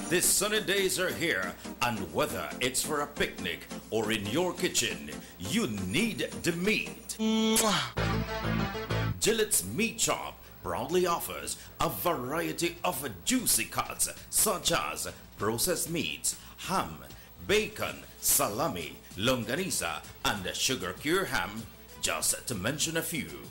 These sunny days are here, and whether it's for a picnic or in your kitchen, you need the meat. Gillette's Meat Shop proudly offers a variety of juicy cuts such as processed meats, ham, bacon, salami, longanisa, and sugar cure ham, just to mention a few.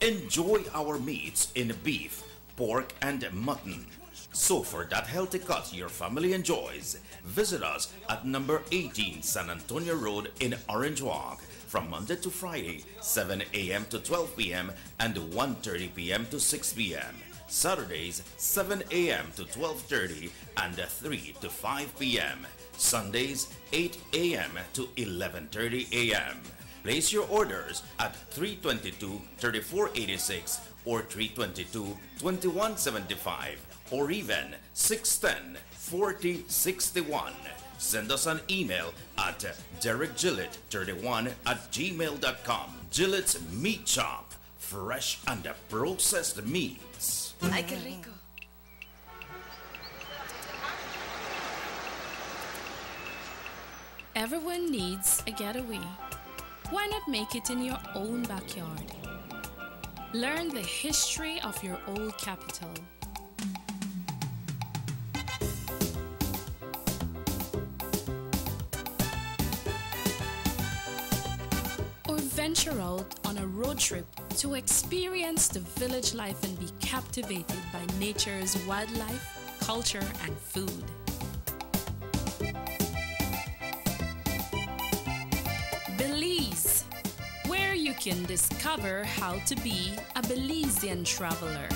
Enjoy our meats in beef, pork, and mutton. So for that healthy cut your family enjoys, visit us at number 18 San Antonio Road in Orange Walk from Monday to Friday, 7 a.m. to 12 p.m. and 1:30 p.m. to 6 p.m. Saturdays, 7 a.m. to 12:30 and 3 to 5 p.m. Sundays, 8 a.m. to 11:30 a.m. Place your orders at 322-3486 or 322-2175 or even 610-4061. Send us an email at derekgillett31@gmail.com. Gillette's Meat Shop, fresh and processed meats. Ay, qué rico. Everyone needs a getaway. Why not make it in your own backyard? Learn the history of your old capital. Or venture out on a road trip to experience the village life and be captivated by nature's wildlife, culture, and food. Belize, where you can discover how to be a Belizean traveler.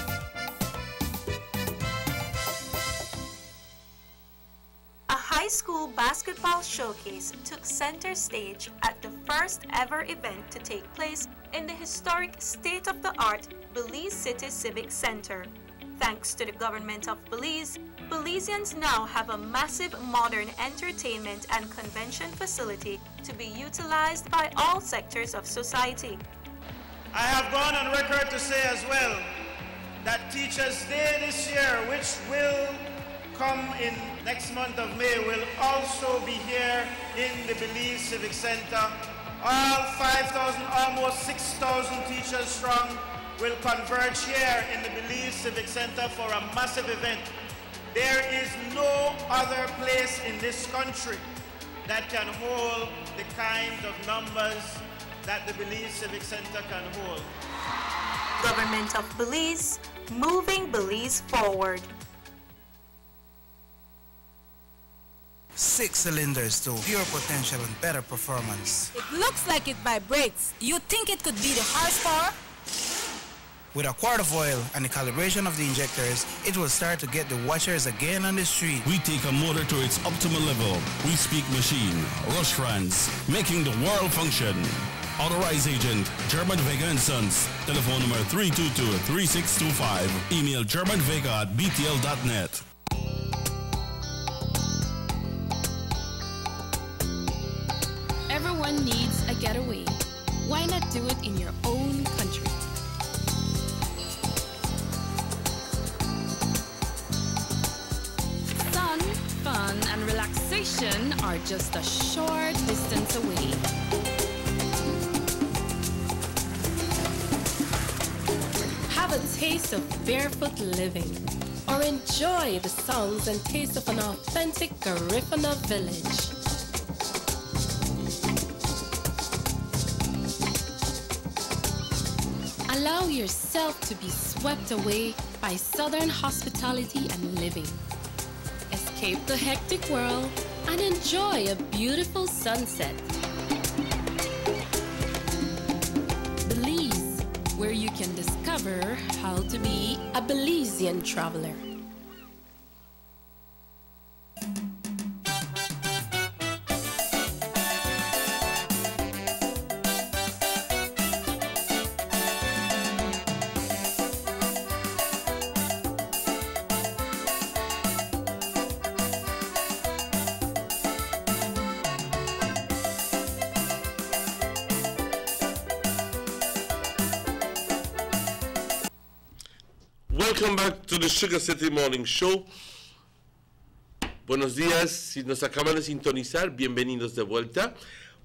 A high school basketball showcase took center stage at the first ever event to take place in the historic state-of-the-art Belize City Civic Center. Thanks to the government of Belize, Belizeans now have a massive modern entertainment and convention facility to be utilized by all sectors of society. I have gone on record to say as well that Teachers' Day this year, which will come in next month of May, will also be here in the Belize Civic Center. All 5,000, almost 6,000 teachers strong will converge here in the Belize Civic Center for a massive event. There is no other place in this country that can hold the kind of numbers that the Belize Civic Center can hold. Government of Belize, moving Belize forward. 6 cylinders to pure potential and better performance. It looks like it vibrates. Do you think it could be the horsepower? With a quart of oil and the calibration of the injectors, it will start to get the watchers again on the street. We take a motor to its optimal level. We speak machine, Rush France, making the world function. Authorized agent, German Vega & Sons. Telephone number 322-3625. Email germanvega@btl.net. Everyone needs a getaway. Why not do it in your own country? Sun, fun, and relaxation are just a short distance away. Have a taste of barefoot living, or enjoy the sounds and taste of an authentic Garifuna village. Allow yourself to be swept away by Southern hospitality and living. Escape the hectic world and enjoy a beautiful sunset. Belize, where you can discover how to be a Belizean traveler. Welcome back to the Sugar City Morning Show. Buenos días, si nos acaban de sintonizar, bienvenidos de vuelta.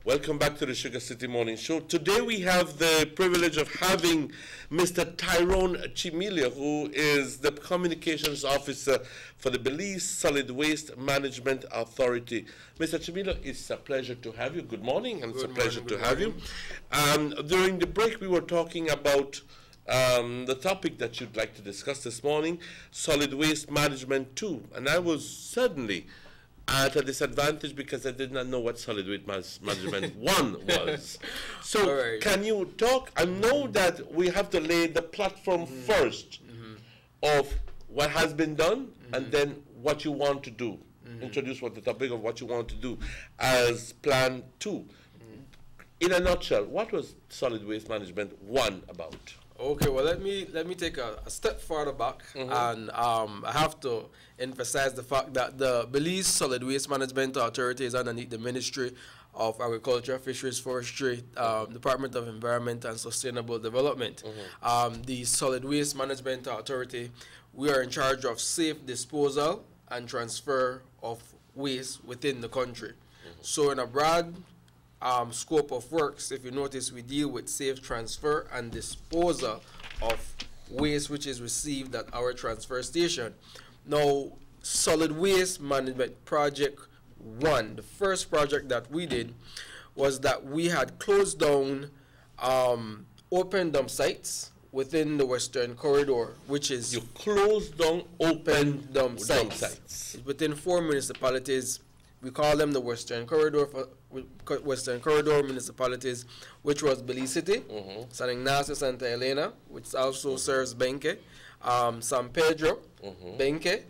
Welcome back to the Sugar City Morning Show. Today we have the privilege of having Mr. Tyrone Chimilio, who is the Communications Officer for the Belize Solid Waste Management Authority. Mr. Chimilio, it's a pleasure to have you. Good morning, and it's a pleasure to have you. During the break, we were talking about the topic that you'd like to discuss this morning, Solid Waste Management 2. And I was suddenly at a disadvantage because I did not know what Solid Waste Management 1 was. So can you talk? I know that we have to lay the platform first of what has been done and then what you want to do. Introduce what the topic of what you want to do as Plan 2. In a nutshell, what was Solid Waste Management 1 about? Okay, well, let me take a step further back, and I have to emphasize the fact that the Belize Solid Waste Management Authority is underneath the Ministry of Agriculture, Fisheries, Forestry, Department of Environment and Sustainable Development. The Solid Waste Management Authority, we are in charge of safe disposal and transfer of waste within the country. So in a broad scope of works, if you notice, we deal with safe transfer and disposal of waste which is received at our transfer station. Now, Solid Waste Management Project 1, the first project that we did was that we had closed down open dump sites within the Western Corridor, which is... You closed down open dump sites within 4 municipalities. We call them the Western Corridor municipalities, which was Belize City, San Ignacio, Santa Elena, which also serves Benque, San Pedro, Benque,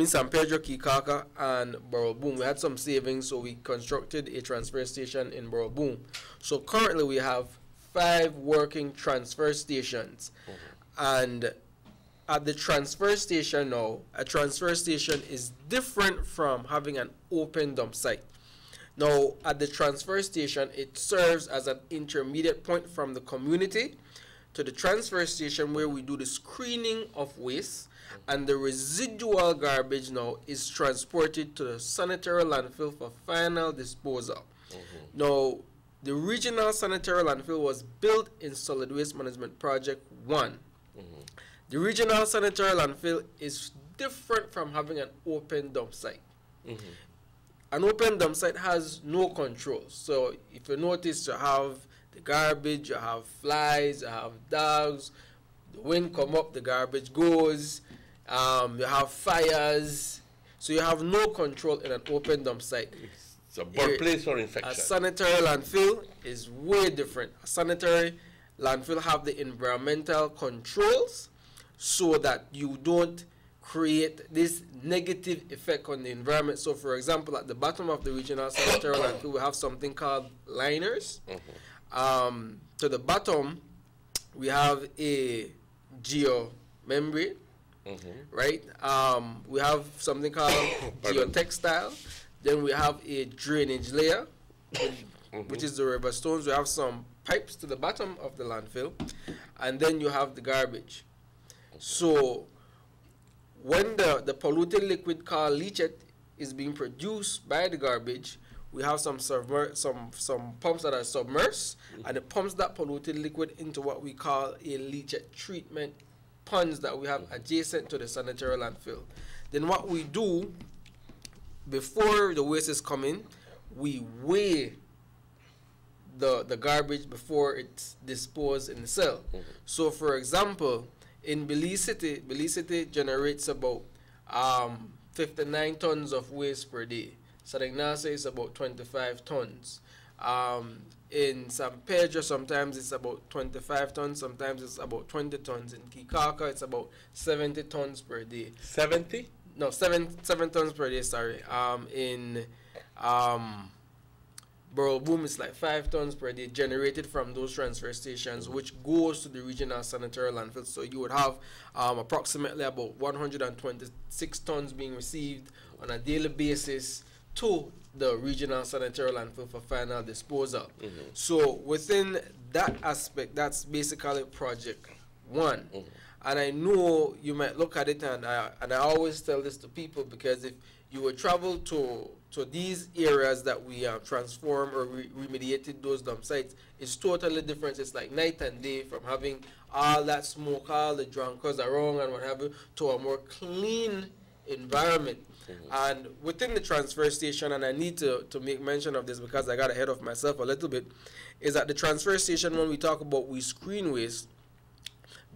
San Pedro, Kikaka, and Boroboom. We had some savings, so we constructed a transfer station in Boroboom. So currently we have 5 working transfer stations, and at the transfer station now, a transfer station is different from having an open dump site. Now, at the transfer station, it serves as an intermediate point from the community to the transfer station where we do the screening of waste, and the residual garbage now is transported to the sanitary landfill for final disposal. Now, the regional sanitary landfill was built in Solid Waste Management Project 1. The regional sanitary landfill is different from having an open dump site. An open dump site has no control. So if you notice, you have the garbage, you have flies, you have dogs, the wind come up, the garbage goes, you have fires. So you have no control in an open dump site. It's a birthplace for infection. A sanitary landfill is way different. A sanitary landfill have the environmental controls so that you don't create this negative effect on the environment. So, for example, at the bottom of the regional sanitary landfill, we have something called liners. To the bottom, we have a geomembrane, right? We have something called geotextile. Then we have a drainage layer, which is the river stones. We have some pipes to the bottom of the landfill, and then you have the garbage. So when the polluted liquid called leachate is being produced by the garbage, we have some pumps that are submersed, and it pumps that polluted liquid into what we call a leachate treatment ponds that we have adjacent to the sanitary landfill. Then what we do, before the waste is coming, we weigh the garbage before it's disposed in the cell. So, for example, in Belize City generates about 59 tons of waste per day. San Ignacio is about 25 tons. In San Pedro, sometimes it's about 25 tons, sometimes it's about 20 tons. In Kikaka, it's about 70 tons per day. 70? No, 7 tons per day, sorry. In Boroboom, it's like 5 tons per day generated from those transfer stations, which goes to the regional sanitary landfill. So you would have approximately about 126 tons being received on a daily basis to the regional sanitary landfill for final disposal. So within that aspect, that's basically project 1. And I know you might look at it, and I always tell this to people, because if you would travel to these areas that we have transformed or remediated those dump sites, it's totally different. It's like night and day, from having all that smoke, all the drunkards around and what have you, to a more clean environment. And within the transfer station, and I need to make mention of this because I got ahead of myself a little bit, is that the transfer station, when we talk about we screen waste,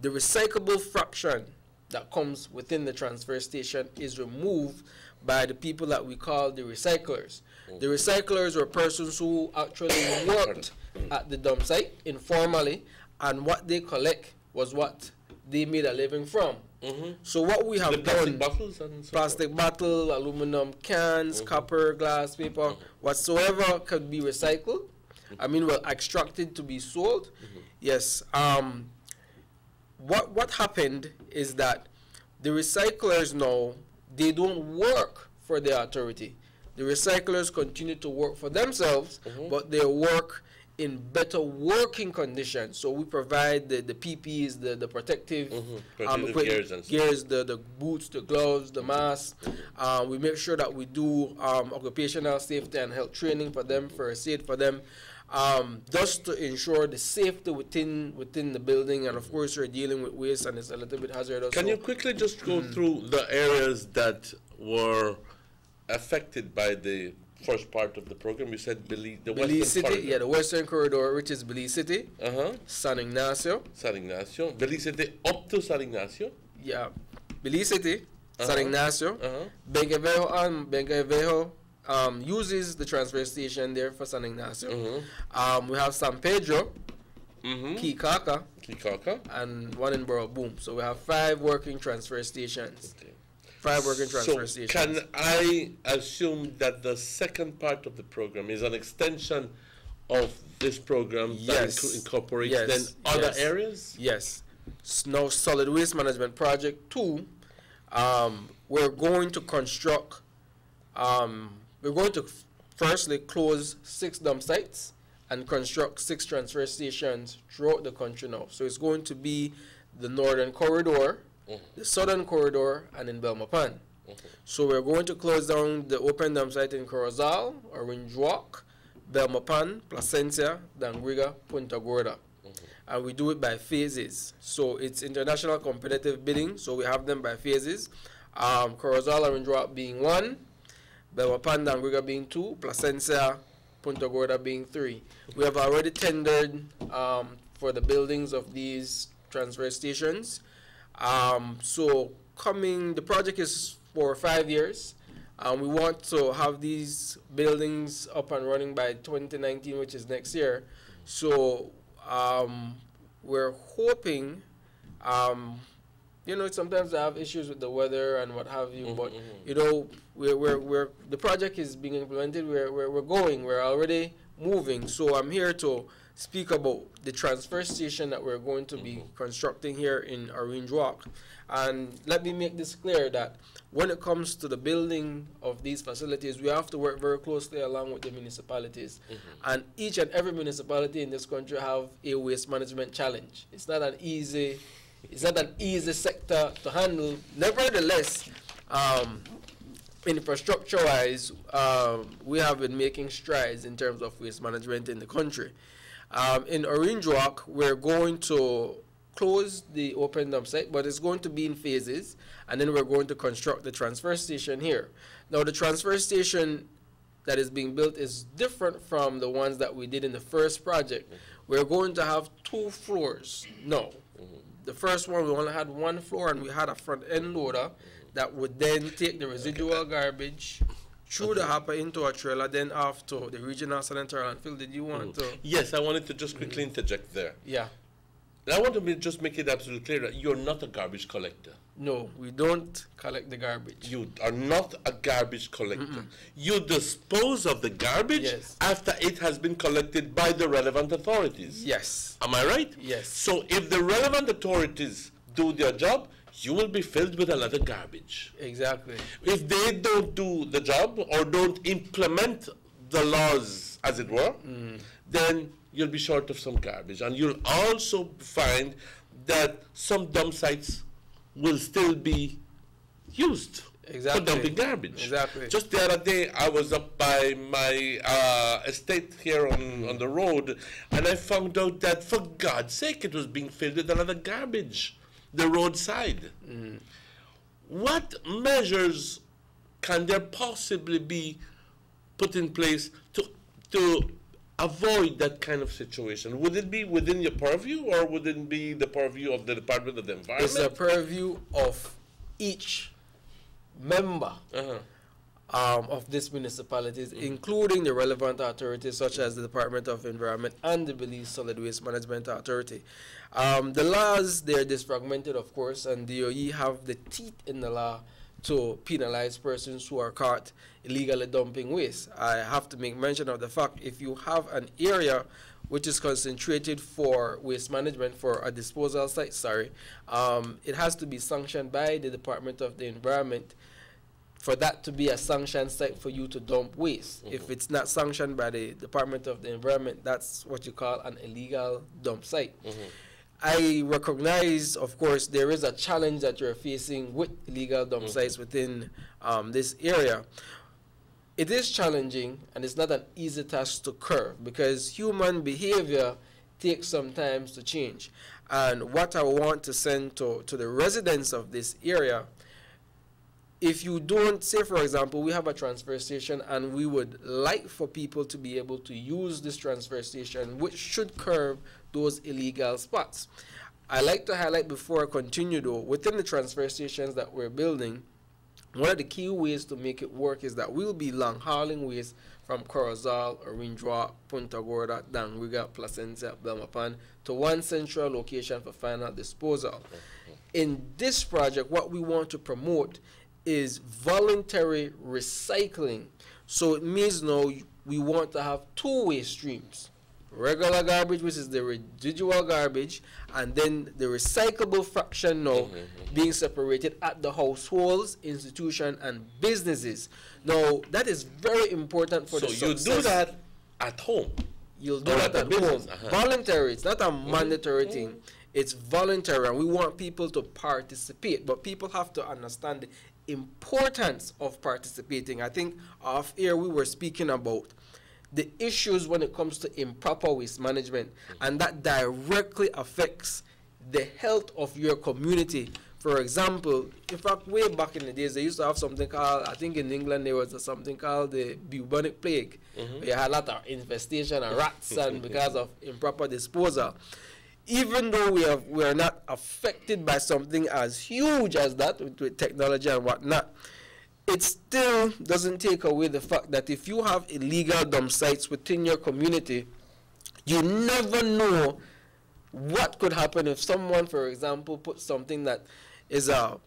the recyclable fraction that comes within the transfer station is removed by the people that we call the recyclers. The recyclers were persons who actually worked at the dump site informally, and what they collect was what they made a living from. So what we have done, plastic bottle, aluminum cans, copper, glass, paper, whatsoever could be recycled, extracted to be sold. Yes. What happened is that the recyclers now, they don't work for the authority. The recyclers continue to work for themselves, but they work in better working conditions. So we provide the PPEs, the protective gears, the boots, the gloves, the masks. We make sure that we do occupational safety and health training for them, first aid for them, just to ensure the safety within the building. And of course, we're dealing with waste, and it's a little bit hazardous. Can you quickly just go through the areas that were affected by the first part of the program? You said Belize City, corridor. the Western Corridor, which is Belize City, San Ignacio, Belize City up to San Ignacio. Yeah, Belize City, San Ignacio, Bengavejo uses the transfer station there for San Ignacio. We have San Pedro, Kikaka, and one in Borough Boom. So we have 5 working transfer stations. 5 working transfer stations. Can I assume that the second part of the program is an extension of this program that incorporates then other areas? Yes. Now, Solid Waste Management Project 2, we're going to construct, we're going to firstly close 6 dump sites and construct 6 transfer stations throughout the country now. So it's going to be the Northern Corridor, the Southern Corridor, and in Belmopan. So we're going to close down the open dump site in Corozal, Orange Walk, Belmopan, Placencia, Dangriga, Punta Gorda. And we do it by phases. So it's international competitive bidding, so we have them by phases. Corozal, Orange Walk being 1, Belmopan, Dangriga being 2, Placencia, Punta Gorda being 3. We have already tendered for the buildings of these transfer stations. The project is for 5 years. We want to have these buildings up and running by 2019, which is next year. So we're hoping, sometimes I have issues with the weather and what have you, but the project is being implemented. We're already moving. So I'm here to speak about the transfer station that we're going to be constructing here in Orange Walk. And let me make this clear that when it comes to the building of these facilities, we have to work very closely along with the municipalities. And each and every municipality in this country have a waste management challenge. It's not an easy sector to handle. Nevertheless, infrastructure-wise, we have been making strides in terms of waste management in the country. In Orange Walk, we're going to close the open dump site, but it's going to be in phases, and then we're going to construct the transfer station here. Now, the transfer station that is being built is different from the ones that we did in the first project. We're going to have 2 floors. No. The first one, we only had 1 floor, and we had a front-end loader that would then take the residual garbage through the hopper into a trailer, then off to the regional sanitary landfill. Did you want to? Yes, I wanted to just quickly interject there. Yeah. And I want to just make it absolutely clear that you're not a garbage collector. No, we don't collect the garbage. You are not a garbage collector. You dispose of the garbage after it has been collected by the relevant authorities. Yes. Am I right? Yes. So if the relevant authorities do their job, you will be filled with a lot of garbage. Exactly. If they don't do the job or don't implement the laws, as it were, then you'll be short of some garbage. And you'll also find that some dump sites will still be used for dumping garbage. Exactly. Just the other day, I was up by my estate here on the road, and I found out that, for God's sake, it was being filled with another garbage, the roadside. What measures can there possibly be put in place to avoid that kind of situation? Would it be within your purview, or would it be the purview of the Department of the Environment? It's the purview of each member of these municipalities, including the relevant authorities such as the Department of Environment and the Belize Solid Waste Management Authority. The laws, they're disfragmented, of course, and DOE have the teeth in the law to penalize persons who are caught illegally dumping waste. I have to make mention of the fact, if you have an area which is concentrated for waste management, for a disposal site, it has to be sanctioned by the Department of the Environment for that to be a sanctioned site for you to dump waste. If it's not sanctioned by the Department of the Environment, that's what you call an illegal dump site. I recognize, of course, there is a challenge that you're facing with illegal dump sites within this area. It is challenging, and it's not an easy task to curb, because human behavior takes some time to change. And what I want to send to the residents of this area, if you don't, say for example, we have a transfer station and we would like for people to be able to use this transfer station, which should curb those illegal spots. I like to highlight before I continue though, within the transfer stations that we're building, one of the key ways to make it work is that we'll be long hauling waste from Corozal, Orindra, Punta Gorda, Dangriga, Placencia, Belmopan to one central location for final disposal. In this project, what we want to promote is voluntary recycling. So it means now we want to have two waste streams. Regular garbage, which is the residual garbage, and then the recyclable fraction now being separated at the households, institutions, and businesses. Now, that is very important for the success. So you do that at home? You'll do that at home. Voluntary. It's not a mandatory thing. It's voluntary, and we want people to participate. But people have to understand the importance of participating. I think off air we were speaking about the issues when it comes to improper waste management, and that directly affects the health of your community. For example, in fact, way back in the days, they used to have something called, I think in England there was something called the bubonic plague. Where you had a lot of infestation of rats and because of improper disposal. Even though we are not affected by something as huge as that with technology and whatnot, it still doesn't take away the fact that if you have illegal dump sites within your community, you never know what could happen if someone, for example, puts something that is a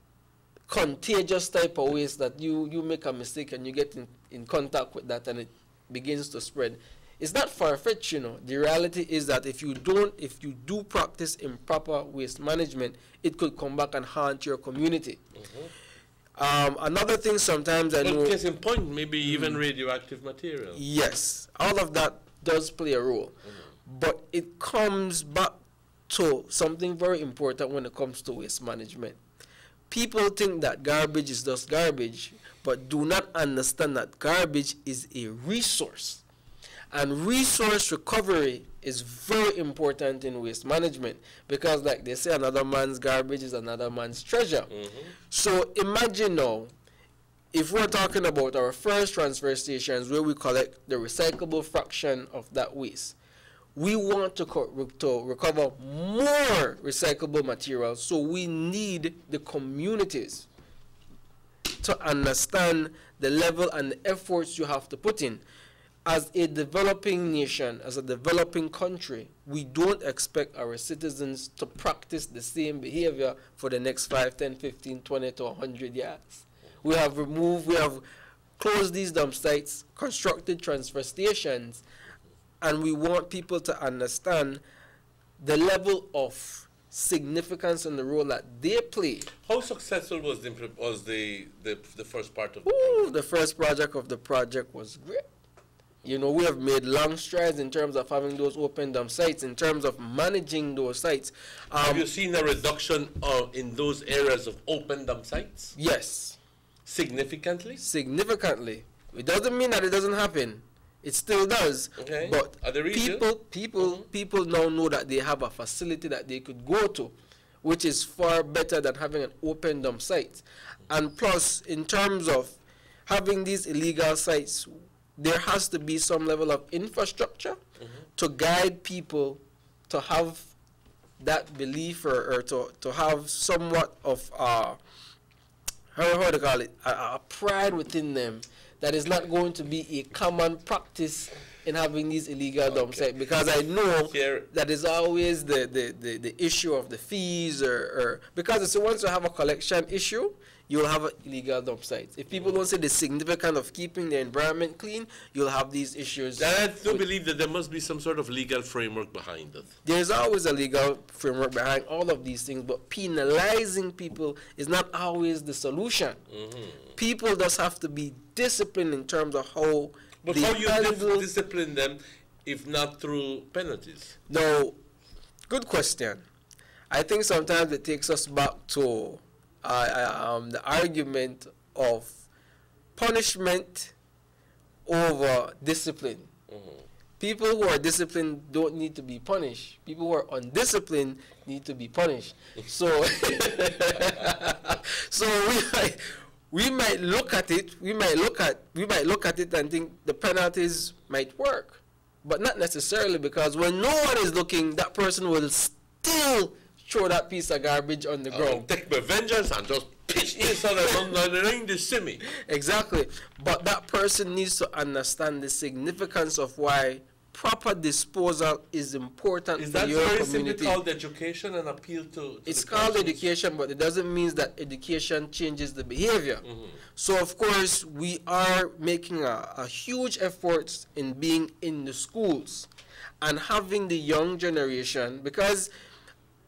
contagious type of waste, that you make a mistake and you get in contact with that and it begins to spread. It's not far-fetched, you know. The reality is that if you do practice improper waste management, it could come back and haunt your community. Another thing sometimes I know... Case in point, maybe even radioactive material. Yes, all of that does play a role. But it comes back to something very important when it comes to waste management. People think that garbage is just garbage, but do not understand that garbage is a resource. And resource recovery is very important in waste management, because like they say, another man's garbage is another man's treasure. So imagine now, if we're talking about our first transfer stations where we collect the recyclable fraction of that waste, we want to recover more recyclable material, so we need the communities to understand the level and the efforts you have to put in. As a developing nation, as a developing country, we don't expect our citizens to practice the same behavior for the next 5, 10, 15, 20 to 100 years. We have closed these dump sites, constructed transfer stations, and we want people to understand the level of significance and the role that they play. How successful was the first part of the first project of the project was great. You know, we have made long strides in terms of having those open dump sites, in terms of managing those sites. Have you seen a reduction in those areas of open dump sites? Yes. Significantly? Significantly. It doesn't mean that it doesn't happen. It still does. Okay. But Mm-hmm. people now know that they have a facility that they could go to, which is far better than having an open dump site. And plus, in terms of having these illegal sites, there has to be some level of infrastructure to guide people to have that belief or to have somewhat of how to call it, a pride within them that is not going to be a common practice in having these illegal dump sites, because I know that is always the issue of the fees or because once you have a collection issue, you'll have an illegal dump sites. If people don't see the significance of keeping the environment clean, you'll have these issues. I do believe that there must be some sort of legal framework behind it. There's always a legal framework behind all of these things, but penalizing people is not always the solution. People just have to be disciplined in terms of how But they how you handle. discipline them if not through penalties? No, good question. I think sometimes it takes us back to the argument of punishment over discipline. People who are disciplined don't need to be punished. People who are undisciplined need to be punished. So, so we might look at it. We might look at it and think the penalties might work, but not necessarily, because when no one is looking, that person will still throw that piece of garbage on the ground. Take my vengeance and just pitch this on the ring to see me. Exactly. But that person needs to understand the significance of why proper disposal is important Is for that your very community. simply called education and appeal to It's the called conscience? education, but it doesn't mean that education changes the behavior. So, of course, we are making a huge effort in being in the schools and having the young generation, because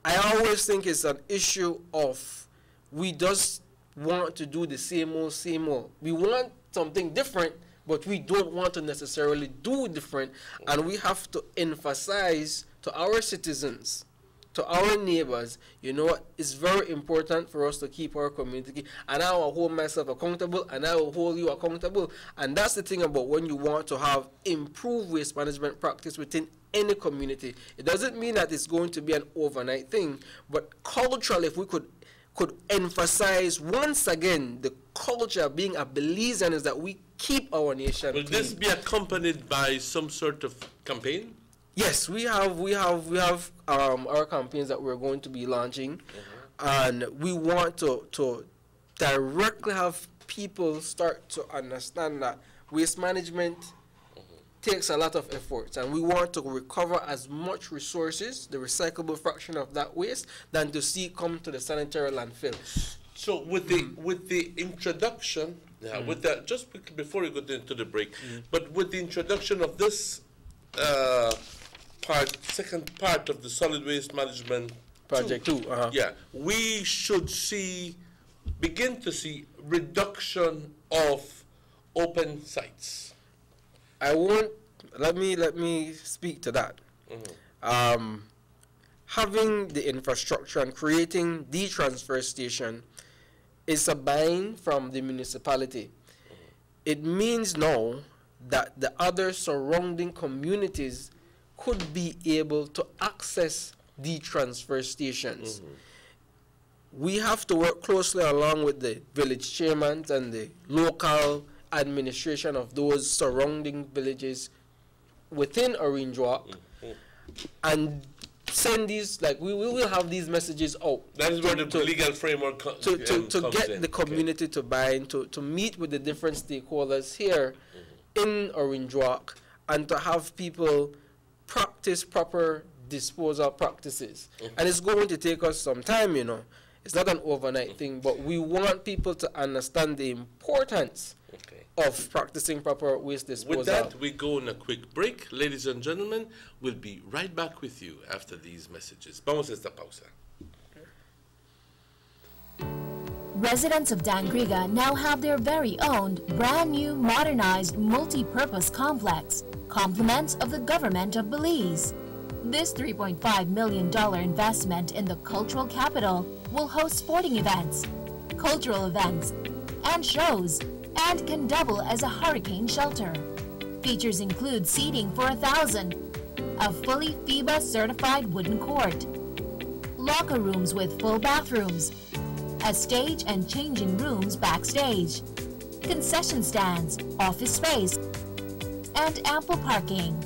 I always think it's an issue of we just want to do the same old, same old. We want something different, but we don't want to necessarily do different. And we have to emphasize to our citizens, to our neighbors, you know what, it's very important for us to keep our community, and I will hold myself accountable, and I will hold you accountable. And that's the thing about when you want to have improved waste management practice within any community. It doesn't mean that it's going to be an overnight thing, but culturally, if we could emphasize once again the culture being a Belizean, is that we keep our nation Will clean. this be accompanied by some sort of campaign? Yes, we have our campaigns that we're going to be launching, and we want to directly have people start to understand that waste management takes a lot of efforts, and we want to recover as much resources, the recyclable fraction of that waste, than to see come to the sanitary landfill. So with the introduction, with that, just before we go into the break, but with the introduction of this second part of the solid waste management project two, yeah, we should begin to see reduction of open sites. Let me speak to that. Having the infrastructure and creating the transfer station is a buy-in from the municipality. It means now that the other surrounding communities could be able to access the transfer stations. We have to work closely along with the village chairmen and the local administration of those surrounding villages within Orange Walk, and send these, like we will have these messages out. That is where the legal framework to get the community to buy in, to meet with the different stakeholders here in Orange Walk, and to have people practice proper disposal practices. And it's going to take us some time, you know. It's not an overnight thing, but we want people to understand the importance of practicing proper waste disposal. With that, we go on a quick break. Ladies and gentlemen, we'll be right back with you after these messages. Vamos a esta pausa. Residents of Dangriga now have their very own brand new modernized multi-purpose complex, compliments of the government of Belize. This $3.5 million investment in the cultural capital will host sporting events, cultural events, and shows, and can double as a hurricane shelter. Features include seating for 1,000, a fully FIBA certified wooden court, locker rooms with full bathrooms, a stage and changing rooms backstage, concession stands, office space, and ample parking.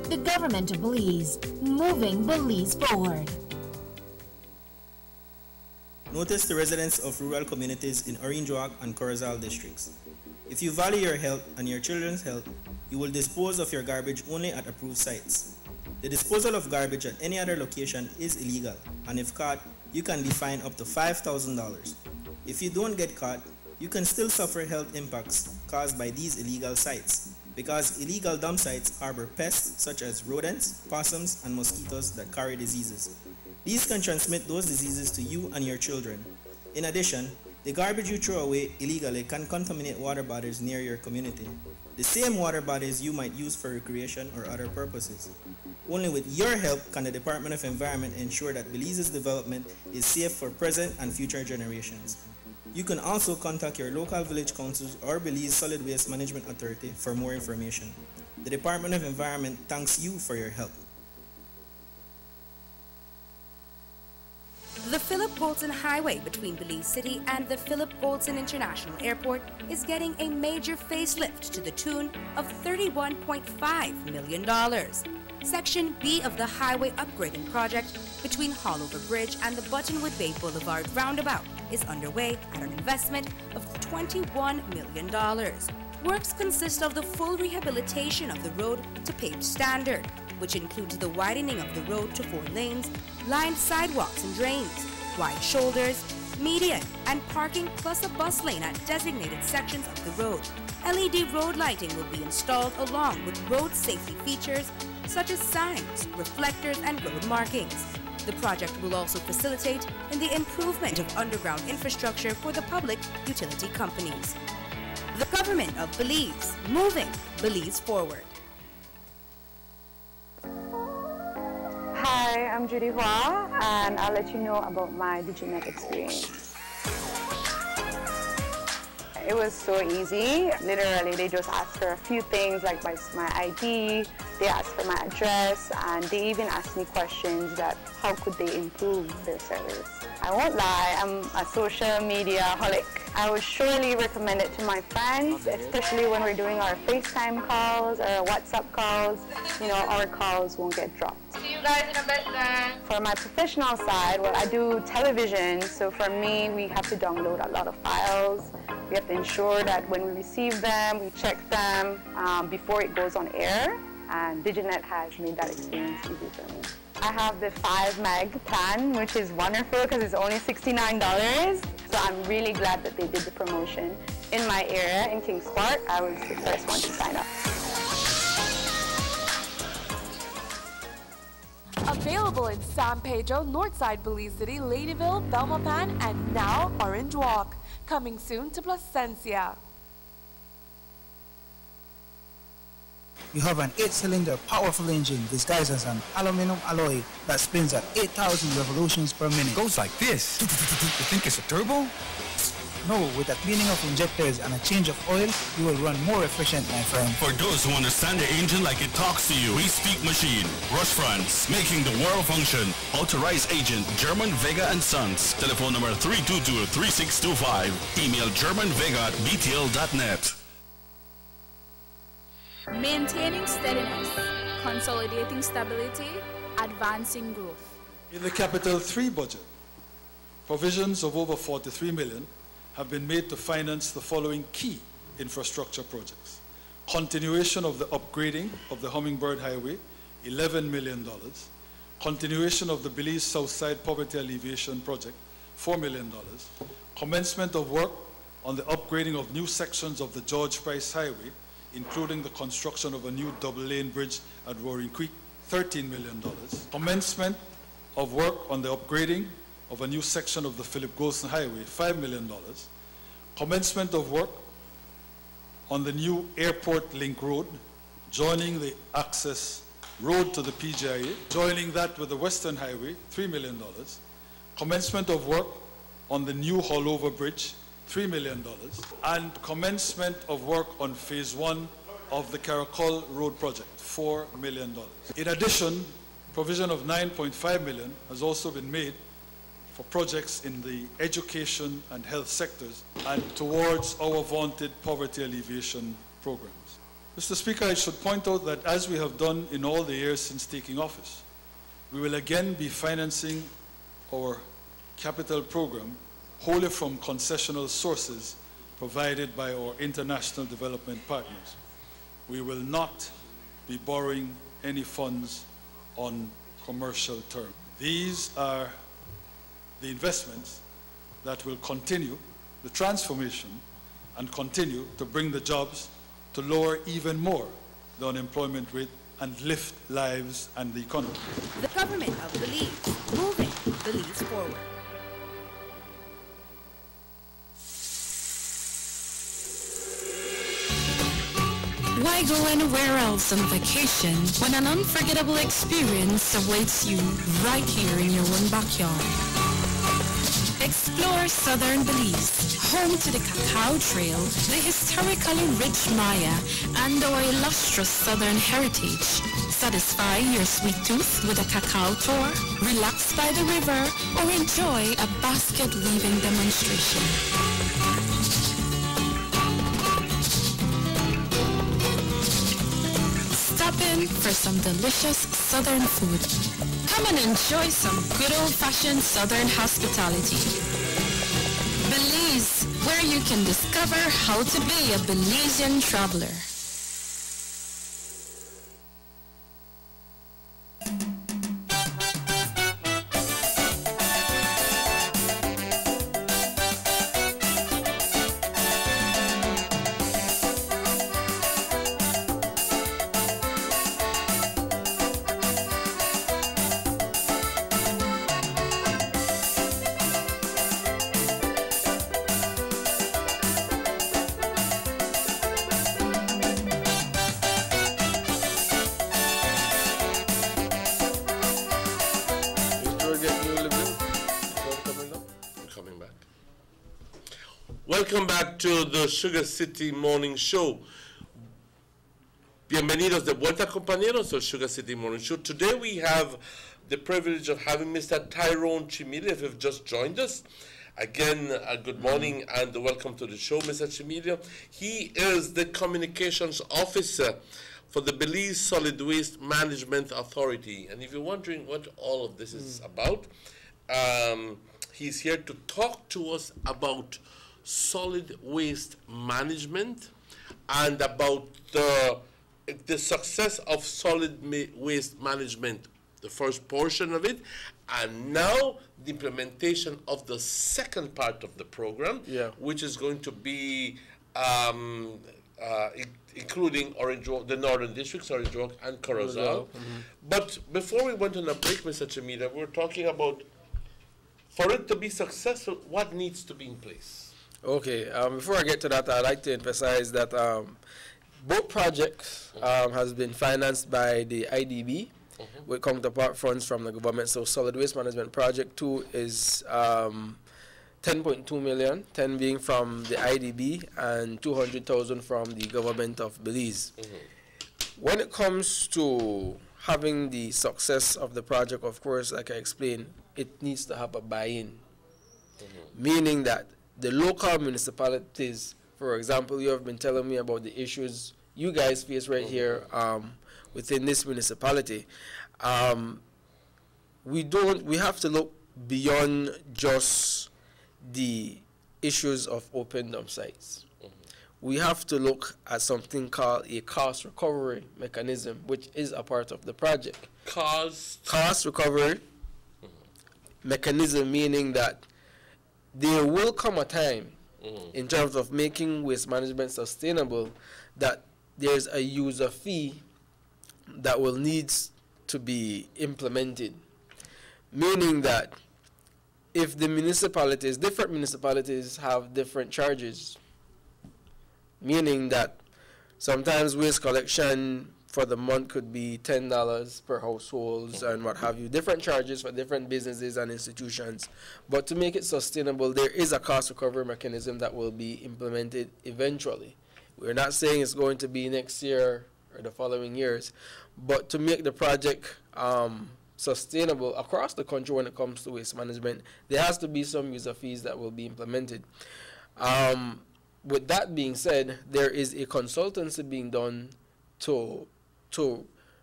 The government of Belize, moving Belize forward. Notice the residents of rural communities in Orange Walk and Corozal districts. If you value your health and your children's health, you will dispose of your garbage only at approved sites. The disposal of garbage at any other location is illegal, and if caught, you can be fined up to $5,000. If you don't get caught, you can still suffer health impacts caused by these illegal sites, because illegal dump sites harbor pests such as rodents, possums, and mosquitoes that carry diseases. These can transmit those diseases to you and your children. In addition, the garbage you throw away illegally can contaminate water bodies near your community, the same water bodies you might use for recreation or other purposes. Only with your help can the Department of Environment ensure that Belize's development is safe for present and future generations. You can also contact your local village councils or Belize Solid Waste Management Authority for more information. The Department of Environment thanks you for your help. The Philip Goldson Highway between Belize City and the Philip Goldson International Airport is getting a major facelift to the tune of $31.5 million. Section B of the highway upgrading project between Haulover Bridge and the Buttonwood Bay Boulevard roundabout is underway at an investment of $21 million. Works consist of the full rehabilitation of the road to paved standard, which includes the widening of the road to 4 lanes, lined sidewalks and drains, wide shoulders, median, and parking, plus a bus lane at designated sections of the road. LED road lighting will be installed along with road safety features such as signs, reflectors, and road markings. The project will also facilitate in the improvement of underground infrastructure for the public utility companies. The government of Belize, moving Belize forward. Hi, I'm Judy Hua, and I'll let you know about my DigiNet experience. It was so easy. Literally, they just asked for a few things like my ID, they asked for my address, and they even asked me questions that how could they improve their service. I won't lie, I'm a social media holic. I would surely recommend it to my friends, especially when we're doing our FaceTime calls or WhatsApp calls. You know, our calls won't get dropped. See you guys in a bit then. For my professional side, well, I do television, so for me, we have to download a lot of files. We have to ensure that when we receive them, we check them before it goes on air, and DigiNet has made that experience easy for me. I have the 5 meg plan, which is wonderful because it's only $69. So I'm really glad that they did the promotion in my area in Kingsport. I was the first one to sign up. Available in San Pedro, Northside Belize City, Ladyville, Belmopan, and now Orange Walk. Coming soon to Placencia. You have an 8-cylinder powerful engine disguised as an aluminum alloy that spins at 8,000 revolutions per minute. Goes like this. You think it's a turbo? No, with a cleaning of injectors and a change of oil, you will run more efficient, my friend. For those who understand the engine like it talks to you, we speak machine. Rush France, making the world function. Authorized agent, German Vega & Sons. Telephone number 322-3625. Email germanvega@btl.net. Maintaining steadiness, consolidating stability, advancing growth. In the Capital 3 budget, provisions of over $43 million have been made to finance the following key infrastructure projects. Continuation of the upgrading of the Hummingbird Highway, $11 million. Continuation of the Belize Southside Poverty Alleviation Project, $4 million. Commencement of work on the upgrading of new sections of the George Price Highway, including the construction of a new double-lane bridge at Roaring Creek, $13 million. Commencement of work on the upgrading of a new section of the Philip Golson Highway, $5 million. Commencement of work on the new Airport Link Road, joining the access road to the PGIA, joining that with the Western Highway, $3 million. Commencement of work on the new Hallover Bridge, $3 million. And commencement of work on phase 1 of the Caracol Road project, $4 million. In addition, provision of $9.5 million has also been made for projects in the education and health sectors and towards our vaunted poverty alleviation programs. Mr. Speaker, I should point out that as we have done in all the years since taking office, we will again be financing our capital program wholly from concessional sources provided by our international development partners. We will not be borrowing any funds on commercial terms. These are the investments that will continue the transformation and continue to bring the jobs to lower even more the unemployment rate and lift lives and the economy. The government of Belize, moving Belize forward. Why go anywhere else on vacation when an unforgettable experience awaits you right here in your own backyard? Explore southern Belize, home to the Cacao Trail, the historically rich Maya, and our illustrious southern heritage. Satisfy your sweet tooth with a cacao tour, relax by the river, or enjoy a basket weaving demonstration. Stop in for some delicious southern food. Come and enjoy some good old-fashioned southern hospitality. Belize, where you can discover how to be a Belizean traveler. Welcome back to the Sugar City Morning Show. Bienvenidos de vuelta, compañeros, al Sugar City Morning Show. Today we have the privilege of having Mr. Tyrone Chimilia, if you've just joined us. Again, good morning and welcome to the show, Mr. Chimilia. He is the communications officer for the Belize Solid Waste Management Authority. And if you're wondering what all of this is about, he's here to talk to us about solid waste management and about the success of solid waste management, the first portion of it, and now the implementation of the second part of the program, which is going to be including Orange Walk, the northern districts, Orange Walk and Corozal. But before we went on a break, Mr. Chimilia, we were talking about, for it to be successful, what needs to be in place? Okay, before I get to that, I'd like to emphasize that both projects has been financed by the IDB with counterpart funds from the government. So Solid Waste Management Project 2 is 10.2 million, 10 being from the IDB and 200,000 from the government of Belize. When it comes to having the success of the project, of course, like I explained, it needs to have a buy-in, meaning that the local municipalities, for example, you have been telling me about the issues you guys face right here within this municipality. We have to look beyond just the issues of open dump sites. We have to look at something called a cost recovery mechanism, which is a part of the project. Cost recovery mechanism, meaning that there will come a time in terms of making waste management sustainable that there's a user fee that will need to be implemented, meaning that if the municipalities, different municipalities have different charges, meaning that sometimes waste collection for the month could be $10 per households and what have you, different charges for different businesses and institutions. But to make it sustainable, there is a cost recovery mechanism that will be implemented eventually. We're not saying it's going to be next year or the following years, but to make the project sustainable across the country when it comes to waste management, there has to be some user fees that will be implemented. With that being said, there is a consultancy being done to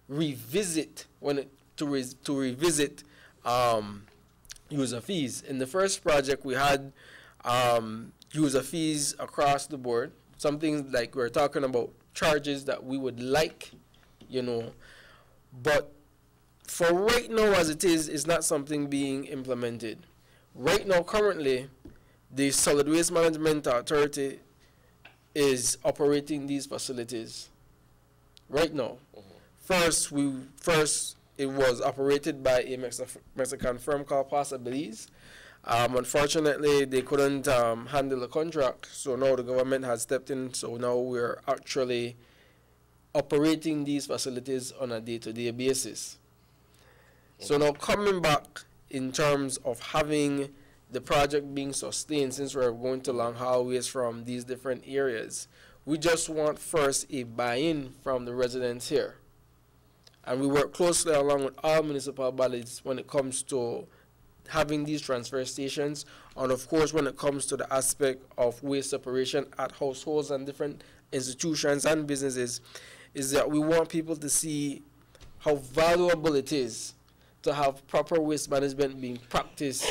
revisit revisit user fees. In the first project, we had user fees across the board. Something like we're talking about charges that we would like, you know, but for right now, as it is, it's not something being implemented. Right now, currently, the Solid Waste Management Authority is operating these facilities. Right now. First, it was operated by a Mexican firm called Pasa Belize. Unfortunately, they couldn't handle the contract, so now the government has stepped in, so now we're actually operating these facilities on a day-to-day basis. So now coming back in terms of having the project being sustained, since we're going to long haul waste from these different areas, we just want first a buy-in from the residents here. And we work closely along with all municipal bodies when it comes to having these transfer stations, and of course when it comes to the aspect of waste separation at households and different institutions and businesses, is that we want people to see how valuable it is to have proper waste management being practiced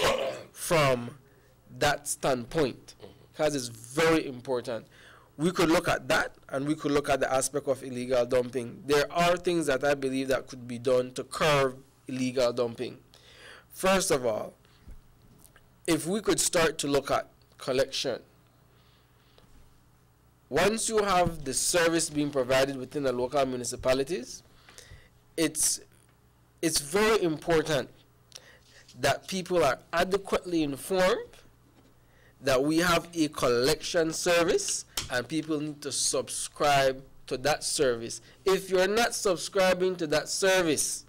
from that standpoint, because it's very important. We could look at that, and we could look at the aspect of illegal dumping. There are things that I believe that could be done to curb illegal dumping. First of all, if we could start to look at collection. Once you have the service being provided within the local municipalities, it's very important that people are adequately informed that we have a collection service and people need to subscribe to that service. If you're not subscribing to that service,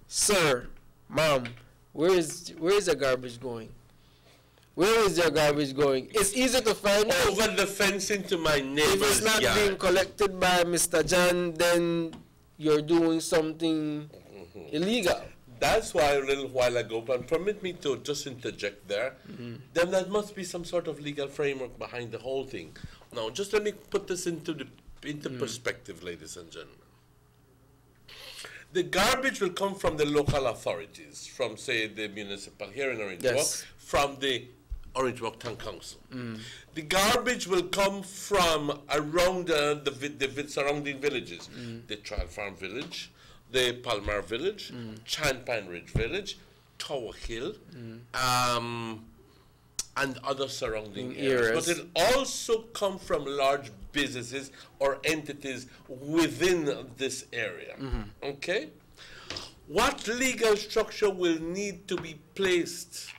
sir, ma'am, where is the garbage going? Where is your garbage going? It's easy to find over the fence into my neighbor's If it's not yard. being collected by Mr. John, then you're doing something illegal. That's why a little while ago, but permit me to just interject there, then there must be some sort of legal framework behind the whole thing. Now, just let me put this into perspective, ladies and gentlemen. The garbage will come from the local authorities, from, say, the municipal here in Orange Walk, from the Orange Walk Town Council. The garbage will come from around the surrounding villages, the Trial Farm Village, the Palmar Village, Champagne Ridge Village, Tower Hill, and other surrounding areas. But it'll also come from large businesses or entities within this area. Okay? What legal structure will need to be placed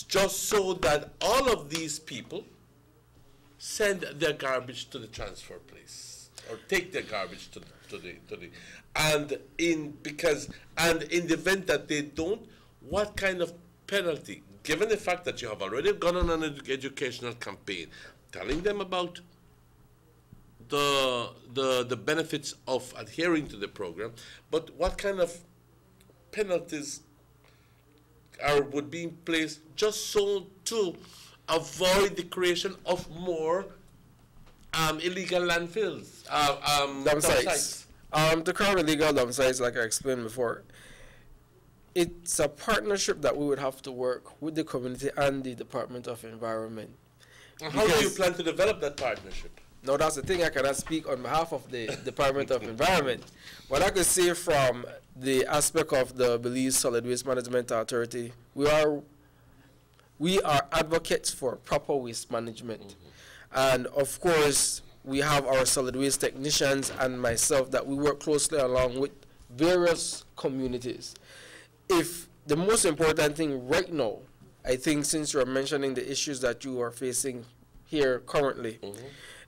just so that all of these people send their garbage to the transfer place or take their garbage to the and in the event that they don't, what kind of penalty, given the fact that you have already gone on an educational campaign telling them about the benefits of adhering to the program, but what kind of penalties would be in place just so to avoid the creation of more illegal landfills, dump sites? The current illegal dump sites, like I explained before, it's a partnership that we would have to work with the community and the Department of Environment. And how do you plan to develop that partnership? No, that's the thing. I cannot speak on behalf of the Department of Environment. What I could say from the aspect of the Belize Solid Waste Management Authority, we are advocates for proper waste management. And of course, we have our solid waste technicians and myself that we work closely along with various communities. If the most important thing right now I think since you're mentioning the issues that you are facing here currently,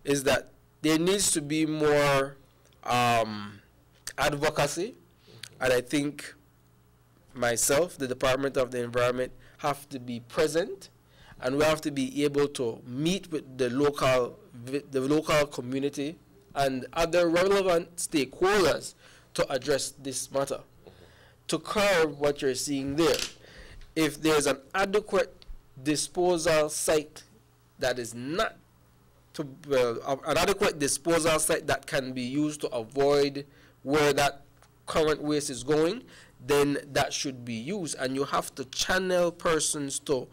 is that there needs to be more advocacy, and I think myself, the Department of the Environment, have to be present, and we have to be able to meet with the local community and other relevant stakeholders to address this matter, to curb what you're seeing there. If there's an adequate disposal site that is not an adequate disposal site that can be used to avoid where that current waste is going, then that should be used. And you have to channel persons to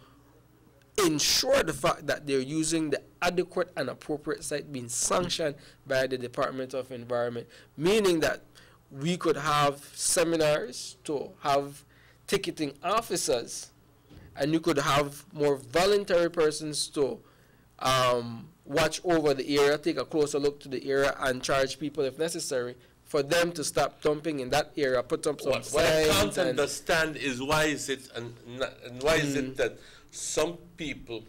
ensure the fact that they're using the adequate and appropriate site being sanctioned by the Department of Environment, meaning that we could have seminars to have ticketing officers, and you could have more voluntary persons to watch over the area, take a closer look to the area, and charge people if necessary for them to stop dumping in that area, put up some signs. What I can't understand is why is it that some people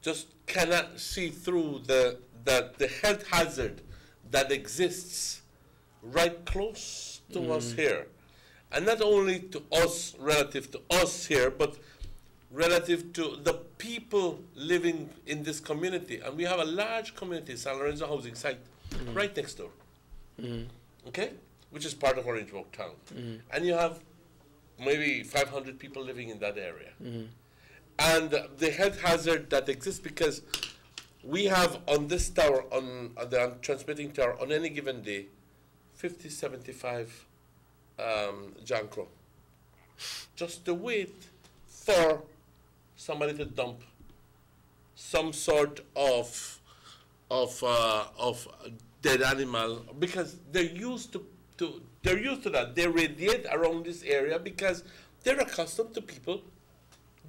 just cannot see through the health hazard that exists right close to us here. And not only to us, relative to us here, but relative to the people living in this community. And we have a large community, San Lorenzo housing site, right next door. Okay? Which is part of Orange Walk town. And you have maybe 500 people living in that area. And the health hazard that exists, because we have on this tower, on the transmitting tower, on any given day, 50, 75 Jankro. Just to wait for somebody to dump some sort of dead animal, because they're used to that. They radiate around this area because they're accustomed to people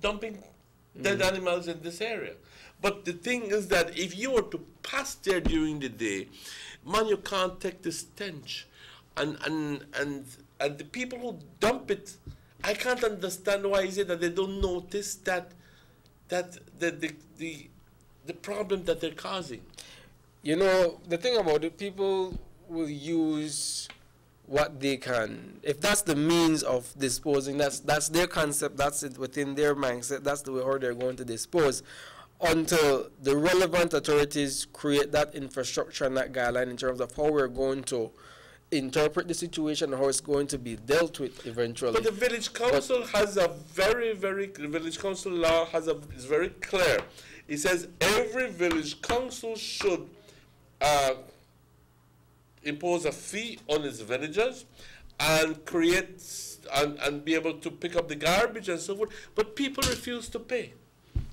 dumping dead animals in this area. But the thing is that if you were to pass there during the day, man, you can't take the stench, and the people who dump it, I can't understand why is it that they don't notice that the problem that they're causing. You know, the thing about it, people will use what they can. If that's the means of disposing, that's their concept, that's it within their mindset, that's the way how they're going to dispose, until the relevant authorities create that infrastructure and that guideline in terms of how we're going to interpret the situation and how it's going to be dealt with eventually. But the village council has a the village council law is very clear. It says every village council should impose a fee on its villagers and create and be able to pick up the garbage and so forth, but people refuse to pay.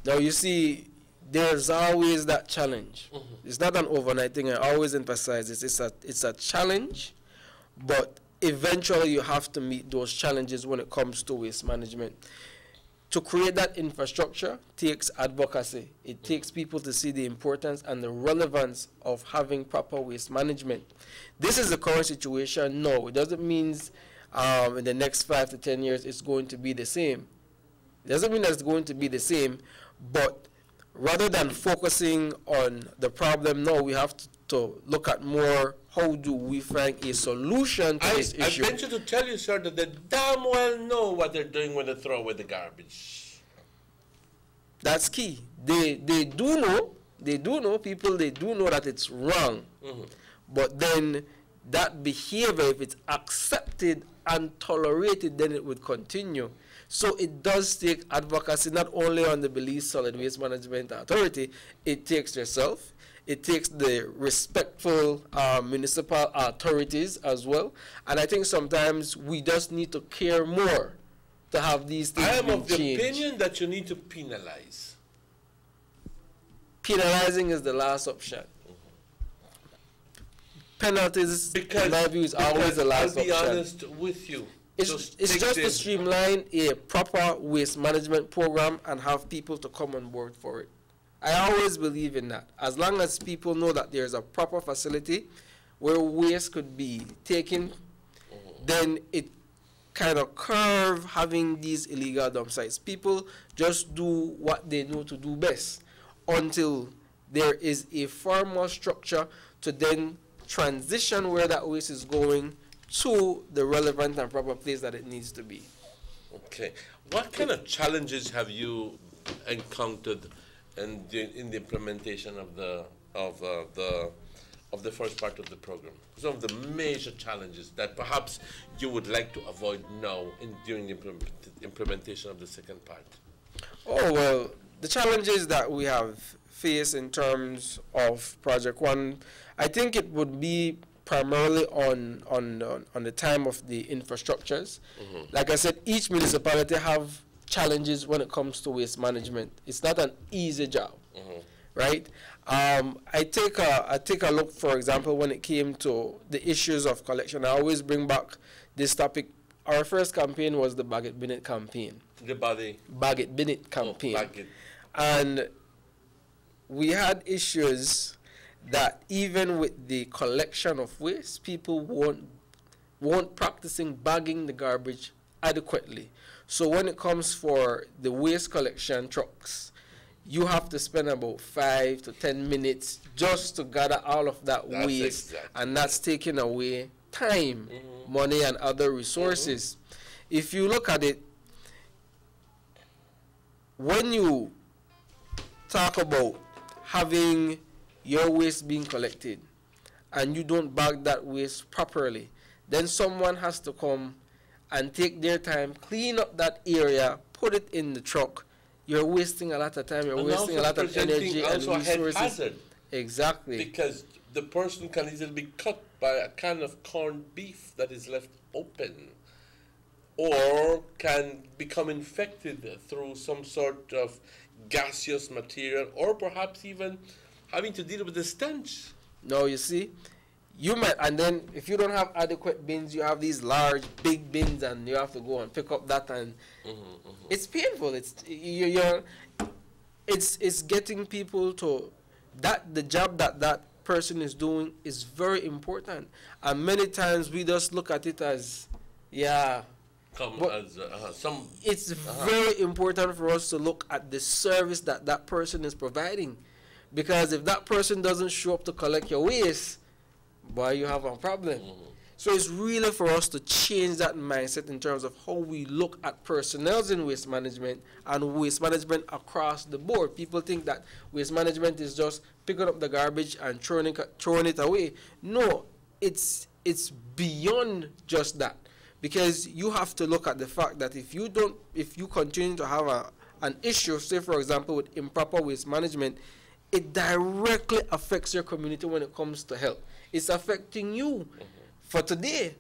Now you see, there's always that challenge. It's not an overnight thing. I always emphasize this. It's a challenge, but eventually you have to meet those challenges when it comes to waste management. To create that infrastructure takes advocacy. It takes people to see the importance and the relevance of having proper waste management. This is the current situation. No, it doesn't mean in the next 5 to 10 years it's going to be the same. It doesn't mean that it's going to be the same, but rather than focusing on the problem, no, we have to look at more, how do we find a solution to this issue? I venture to tell you, sir, that they damn well know what they're doing when they throw away the garbage. That's key. They do know, people, they do know that it's wrong. But then that behavior, if it's accepted and tolerated, then it would continue. So it does take advocacy not only on the Belize Solid Waste Management Authority, it takes yourself, it takes the respectful municipal authorities as well. And I think sometimes we just need to care more to have these things I am of the changed. opinion that you need to penalize. Penalizing is the last option. Penalties, in my view, is always the last option. I'll be honest with you. It's just to streamline a proper waste management program and have people to come on board for it. I always believe in that. As long as people know that there's a proper facility where waste could be taken, then it kind of curve having these illegal dump sites. People just do what they know to do best until there is a formal structure to then transition where that waste is going to the relevant and proper place that it needs to be. Okay. What kind of challenges have you encountered in the implementation of the first part of the program? Some of the major challenges that perhaps you would like to avoid now during the implementation of the second part? Oh, well, the challenges that we have faced in terms of Project One, I think it would be primarily on the time of the infrastructures. Like I said, each municipality have challenges when it comes to waste management. It's not an easy job, right? I take a look, for example, when it came to the issues of collection. I always bring back this topic. Our first campaign was the Bag It Bin It campaign. The Bag It Bin It campaign. Bag It. And we had issues that even with the collection of waste, people weren't practicing bagging the garbage adequately. So when it comes for the waste collection trucks, you have to spend about 5 to 10 minutes just to gather all of that waste, and that's taking away time, money, and other resources. If you look at it, when you talk about having your waste being collected and you don't bag that waste properly, then someone has to come and take their time, clean up that area, put it in the truck. You're wasting a lot of time, you're wasting a lot of energy and resources. Hazard. Exactly. Because the person can easily be cut by a can of corned beef that is left open, or can become infected through some sort of gaseous material, or perhaps even having to deal with the stench. No, you see, you might, and then if you don't have adequate bins, you have these large, big bins, and you have to go and pick up that, and it's painful. It's getting people to that the job that person is doing is very important, and many times we just look at it as, it's very important for us to look at the service that person is providing. Because if that person doesn't show up to collect your waste, boy, you have a problem. So it's really for us to change that mindset in terms of how we look at personnel in waste management and waste management across the board. People think that waste management is just picking up the garbage and throwing it away. No, it's beyond just that. Because you have to look at the fact that if you continue to have an issue, say for example with improper waste management, it directly affects your community when it comes to health. It's affecting you. For today,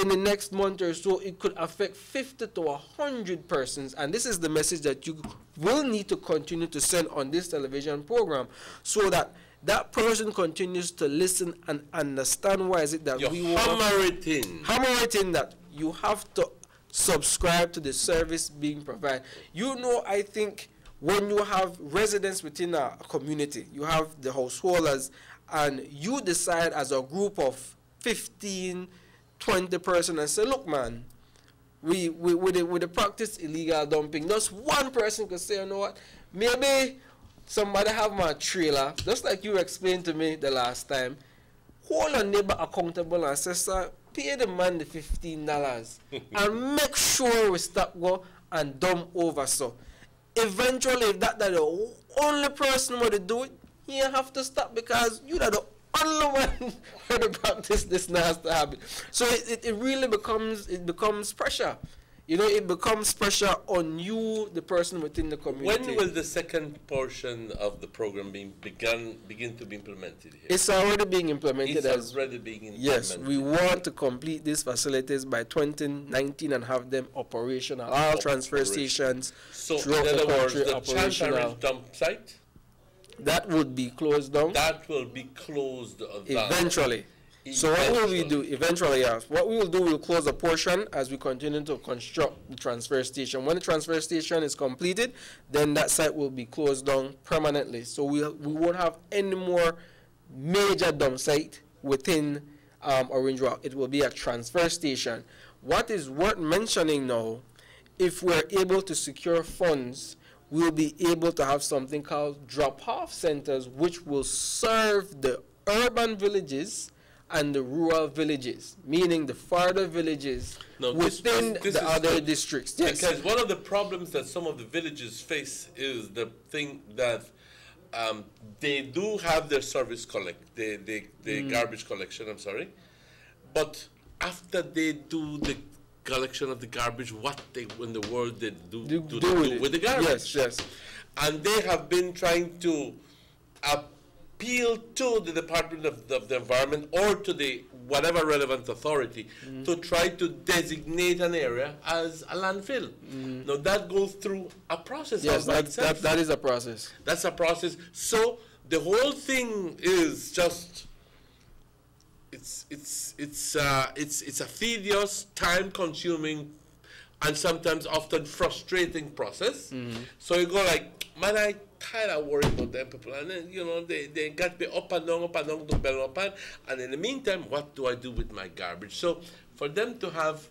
in the next month or so, it could affect 50 to 100 persons. And this is the message that you will need to continue to send on this television program, so that that person continues to listen and understand why is it that we want hammer it in that you have to subscribe to the service being provided. You know, I think when you have residents within a community, you have the householders, and you decide as a group of 15, 20 persons and say, look, man, we the practice illegal dumping. Just one person could say, you know what, maybe somebody have my trailer, just like you explained to me the last time, hold a neighbor accountable and say, sir, pay the man the $15 and make sure we stop go and dump over. So eventually, if that the only person who to do it, you have to stop, because you're the only one who to practice this nasty habit. So it really becomes pressure. You know, it becomes pressure on you, the person within the community. When will the second portion of the program begin to be implemented here? It's already being implemented. It's already being implemented. Yes, we want to complete these facilities by 2019 and have them operational. All transfer stations throughout the country operational. The Chantharidge dump site? That would be closed down. That will be closed down. Eventually. So what will we do? Eventually, yes. What we will do, we'll close a portion as we continue to construct the transfer station. When the transfer station is completed, then that site will be closed down permanently. So we won't have any more major dump site within Orange Walk. It will be a transfer station. what is worth mentioning now, if we're able to secure funds, we'll be able to have something called drop-off centers, which will serve the urban villages and the rural villages, meaning the farther villages within the other districts. Yes. Because one of the problems that some of the villages face is the thing that they do have their service garbage collection, I'm sorry, but after they do the collection of the garbage, what in the world they do with the garbage? Yes. And they have been trying to appeal to the Department of the Environment or to the whatever relevant authority to try to designate an area as a landfill. Now that goes through a process. Yes, that is a process. That's a process. So the whole thing is just it's a tedious, time-consuming, and sometimes often frustrating process. So you go like, man, I kind of worry about them people, and then they got me up and down to Belmopan, and in the meantime, what do I do with my garbage? So for them to have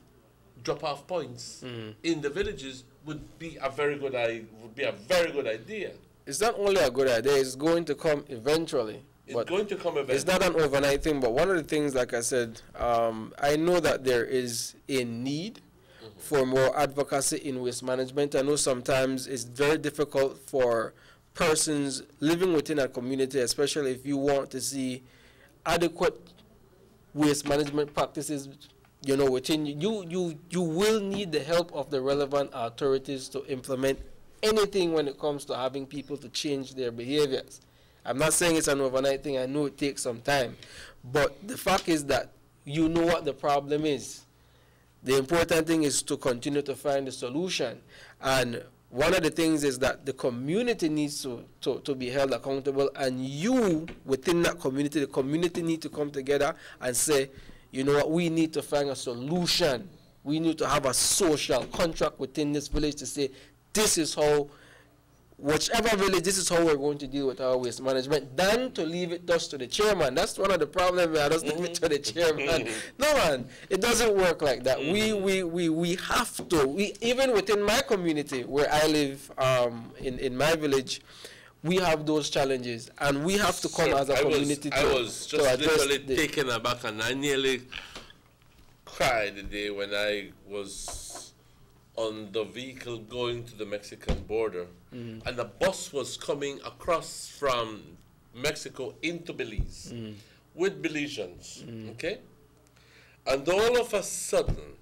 drop-off points in the villages would be a very good idea. It's not only a good idea; it's going to come eventually. It's going to come eventually. It's not an overnight thing, but one of the things, like I said, I know that there is a need for more advocacy in waste management. I know sometimes it's very difficult for persons living within a community, especially if you want to see adequate waste management practices, within you will need the help of the relevant authorities to implement anything when it comes to having people to change their behaviors. I'm not saying it's an overnight thing. I know it takes some time. But the fact is that you know what the problem is. The important thing is to continue to find a solution. And one of the things is that the community needs to be held accountable, and you, within that community, the community need to come together and say, you know what, we need to find a solution. We need to have a social contract within this village to say, this is how, whichever village, this is how we're going to deal with our waste management, than to leave it just to the chairman. That's one of the problems, man. Just leave it to the chairman. No, man, it doesn't work like that. We have to, even within my community where I live, in my village, we have those challenges, and we have to come as a community I was just literally taken aback, and I nearly cried the day when I was on the vehicle going to the Mexican border, and the bus was coming across from Mexico into Belize with Belizeans, okay? And all of a sudden,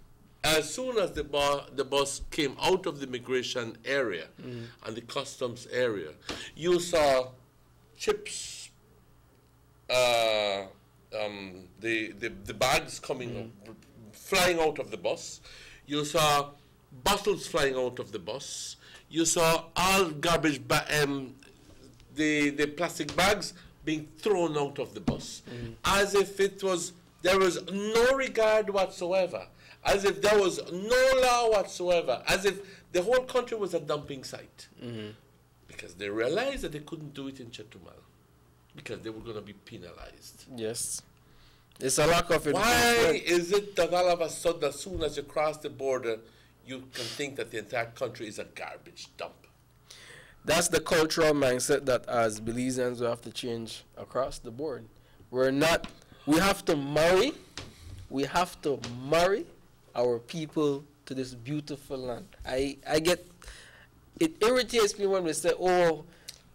as soon as the bus came out of the immigration area and the customs area, you saw chips, the bags coming, flying out of the bus. You saw bottles flying out of the bus. You saw all garbage, the plastic bags being thrown out of the bus, as if there was no regard whatsoever, as if there was no law whatsoever, as if the whole country was a dumping site. Because they realized that they couldn't do it in Chetumal, because they were going to be penalized. Yes. It's a lack of enforcement. Why is it that all of a sudden, as soon as you cross the border, you can think that the entire country is a garbage dump? That's the cultural mindset that as Belizeans we have to change across the board. We have to marry our people to this beautiful land. I get, it irritates me when we say, oh,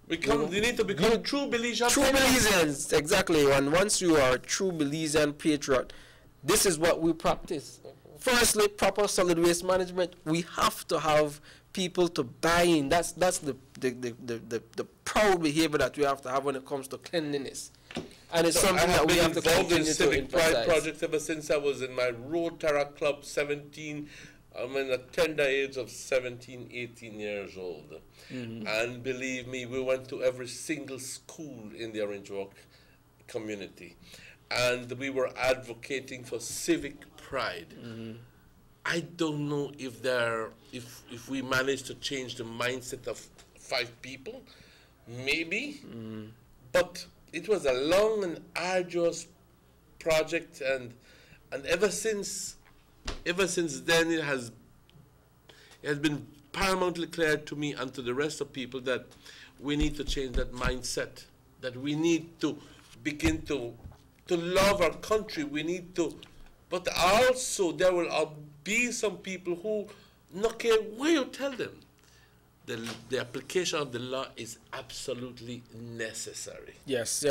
you need to become true Belizeans. True Belizeans, exactly. And once you are a true Belizean patriot, this is what we practice. Firstly, proper solid waste management. We have to have people to buy in. That's the proud behavior that we have to have when it comes to cleanliness. And it's something that we have to continue to Civic Pride emphasize. project ever since I was in my Rotary Club 17. I'm in a tender age of 17, 18 years old. And believe me, we went to every single school in the Orange Walk community. And we were advocating for civic pride. I don't know if we managed to change the mindset of 5 people, maybe, but it was a long and arduous project, and ever since ever since then, it has been paramountly clear to me and to the rest of people that we need to change that mindset, that we need to begin to love our country. We need to, but also there will be some people who, not care what you tell them, the application of the law is absolutely necessary. Yes,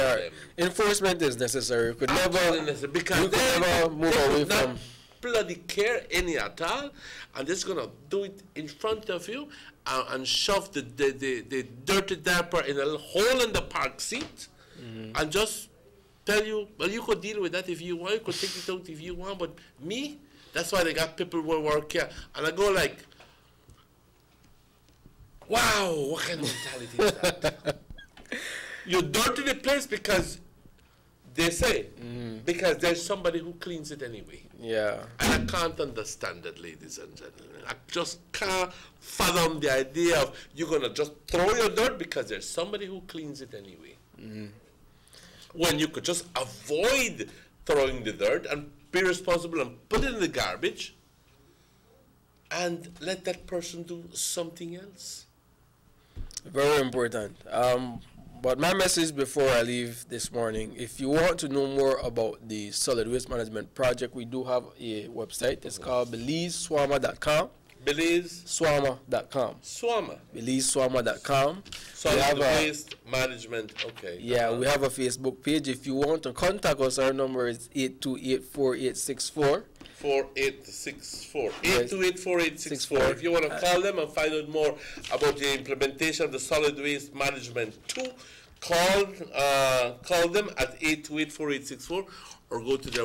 enforcement is necessary. Could never, because you could never move away from bloody care any at all, and they're gonna do it in front of you and shove the dirty diaper in a hole in the park seat, and just tell you, well, you could deal with that if you want, you could take it out if you want, but me, that's why they got people who work here, and I go like, wow, what kind of mentality is that? You dirty the place because they say, because there's somebody who cleans it anyway. Yeah. And I can't understand that, ladies and gentlemen. I just can't fathom the idea of you're going to just throw your dirt because there's somebody who cleans it anyway. When you could just avoid throwing the dirt and be responsible and put it in the garbage and let that person do something else. Very important. But my message before I leave this morning, if you want to know more about the solid waste management project, we do have a website. It's called BelizeSwama.com. BelizeSwama.com. Swama. BelizeSwama.com. Solid waste management, okay. Yeah, we have a Facebook page. If you want to contact us, our number is 828-4864. 4864. 828-4864. If you want to call them and find out more about the implementation of the solid waste management tool, call them at 828-4864 or go to their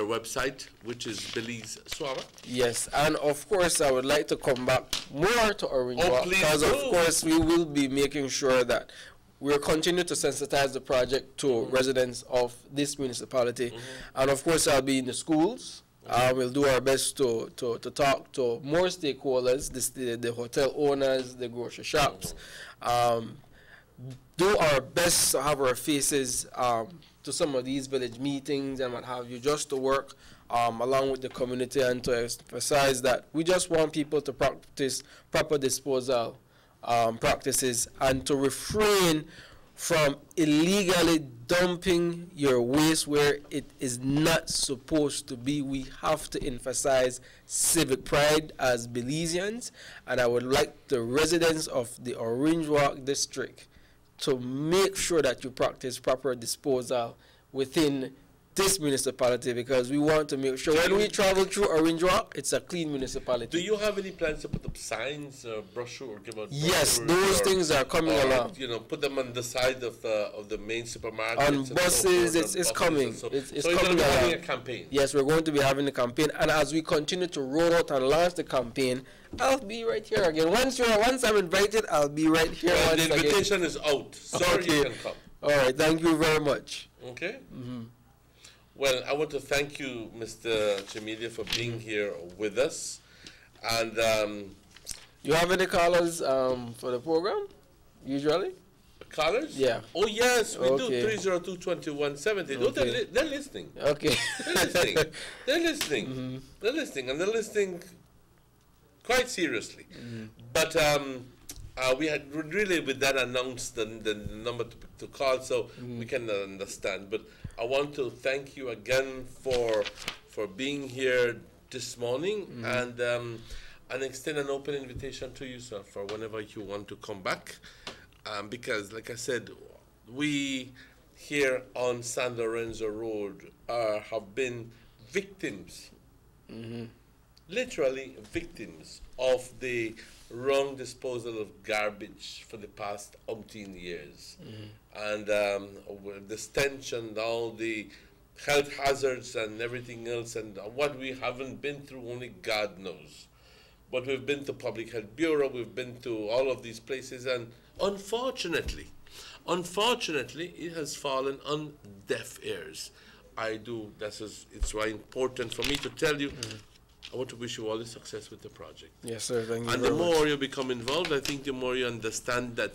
website, which is Belize Swama. Yes, and of course I would like to come back more to Orange Walk, because of course we will be making sure that we'll continue to sensitize the project to residents of this municipality. And of course, I'll be in the schools. We'll do our best to talk to more stakeholders, the hotel owners, the grocery shops. Do our best to have our faces to some of these village meetings and what have you, just to work along with the community and to emphasize that we just want people to practice proper disposal practices and to refrain from illegally dumping your waste where it is not supposed to be. We have to emphasize civic pride as Belizeans, and I would like the residents of the Orange Walk district to make sure that you practice proper disposal within this municipality, because we want to make sure when we travel through Orange Walk, it's a clean municipality. Do you have any plans to put up signs, brochure, or give out? Yes, those things are coming along. You know, put them on the side of the main supermarket. On buses, it's coming. So it's you're coming going to be along. having a campaign. Yes, we're going to be having a campaign, and as we continue to roll out and launch the campaign, I'll be right here again. Once I'm invited, I'll be right here. Well, once the invitation again. is out. Sir, Okay. you can come. All right, thank you very much. Okay. Well, I want to thank you, Mr. Chemilia, for being here with us. And you have any callers for the program, usually? Callers? Yeah. Oh, yes, we do. Okay. 302-2170. Okay. They're listening. Okay. They're listening. They're listening. They're listening, and they're listening quite seriously. But we had really with that announced the number to call, so we can understand. But I want to thank you again for being here this morning, and extend an open invitation to you, sir, for whenever you want to come back. Because, like I said, we here on San Lorenzo Road have been victims, literally victims of the wrong disposal of garbage for the past umpteen years. And with the stench and all the health hazards and everything else, and what we haven't been through, only God knows. But we've been to Public Health Bureau, we've been to all of these places, and unfortunately, it has fallen on deaf ears. It's very important for me to tell you, I want to wish you all the success with the project. Yes, sir. Thank you And very the more much. you become involved, I think the more you understand that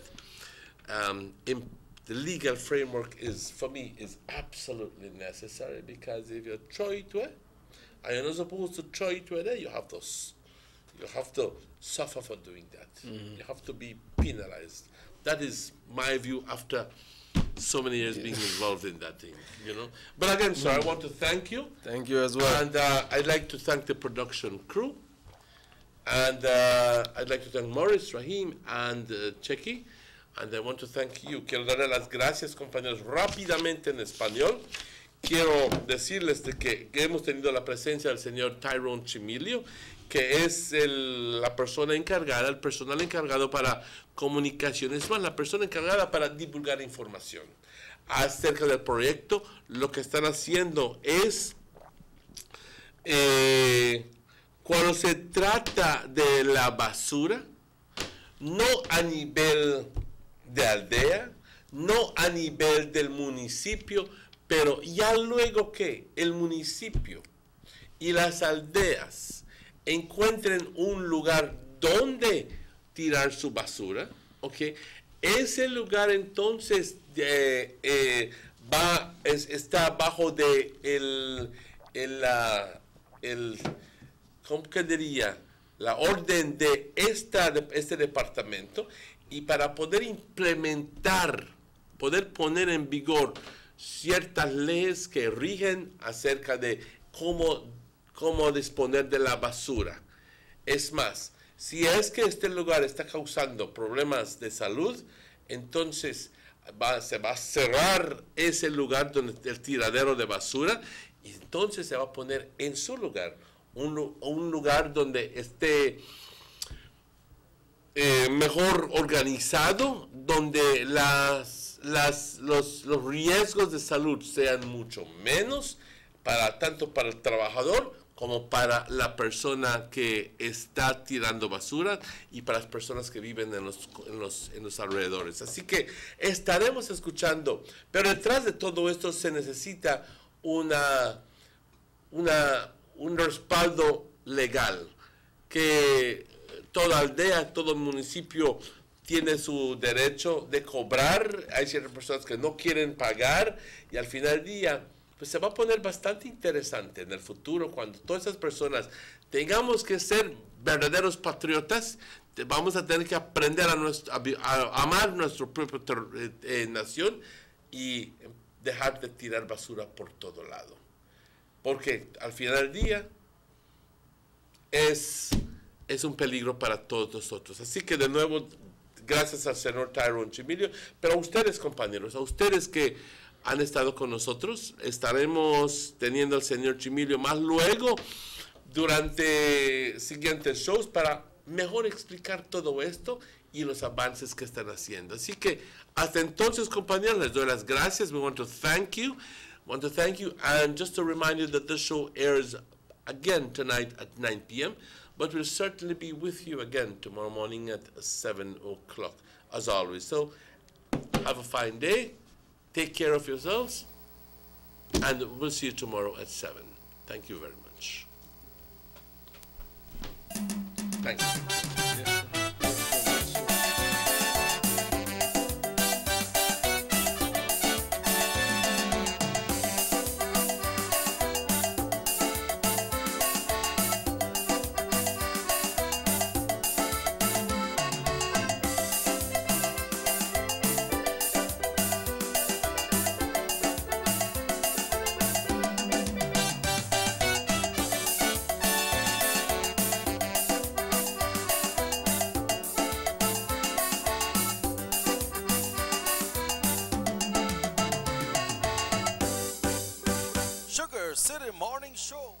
the legal framework is, for me, is absolutely necessary, because if you try to, and you're not supposed to throw it away there. You have to suffer for doing that. You have to be penalized. That is my view after so many years being involved in that thing, you know. But again, sir, I want to thank you. Thank you as well. And I'd like to thank the production crew. And I'd like to thank Morris, Rahim, and Chequi. And I want to thank you. Quiero darle las gracias, compañeros, rápidamente en español. Quiero decirles de que hemos tenido la presencia del señor Tyrone Chimilio, que es la persona encargada, el personal encargado para comunicaciones, más la persona encargada para divulgar información acerca del proyecto. Lo que están haciendo es, cuando se trata de la basura, no a nivel de aldea, no a nivel del municipio, pero ya luego que el municipio y las aldeas encuentren un lugar donde tirar su basura, ¿ok? Ese lugar entonces está bajo de ¿cómo que diría? La orden de este departamento, y para poder implementar, poder poner en vigor ciertas leyes que rigen acerca de cómo disponer de la basura. Es más, si es que este lugar está causando problemas de salud, entonces se va a cerrar ese lugar donde el tiradero de basura, y entonces se va a poner en su lugar un lugar donde esté mejor organizado, donde los riesgos de salud sean mucho menos, tanto para el trabajador como para la persona que está tirando basura y para las personas que viven en los alrededores. Así que estaremos escuchando, pero detrás de todo esto se necesita un respaldo legal, que toda aldea, todo municipio tiene su derecho de cobrar. Hay ciertas personas que no quieren pagar, y al final del día pues se va a poner bastante interesante en el futuro cuando todas esas personas tengamos que ser verdaderos patriotas. Vamos a tener que aprender a amar nuestra propia nación y dejar de tirar basura por todo lado, porque al final del día es un peligro para todos nosotros. Así que de nuevo, gracias al señor Tyrone Chimilio, pero a ustedes, compañeros, a ustedes que han estado con nosotros. Estaremos teniendo al señor Chimilio más luego durante siguientes shows para mejor explicar todo esto y los avances que están haciendo. Así que hasta entonces, compañeros, les doy las gracias. We want to thank you. And just to remind you that this show airs again tonight at 9 p.m., but we'll certainly be with you again tomorrow morning at 7 o'clock, as always. So have a fine day. Take care of yourselves, and we'll see you tomorrow at 7. Thank you very much. Thank you. Sugar City Morning Show.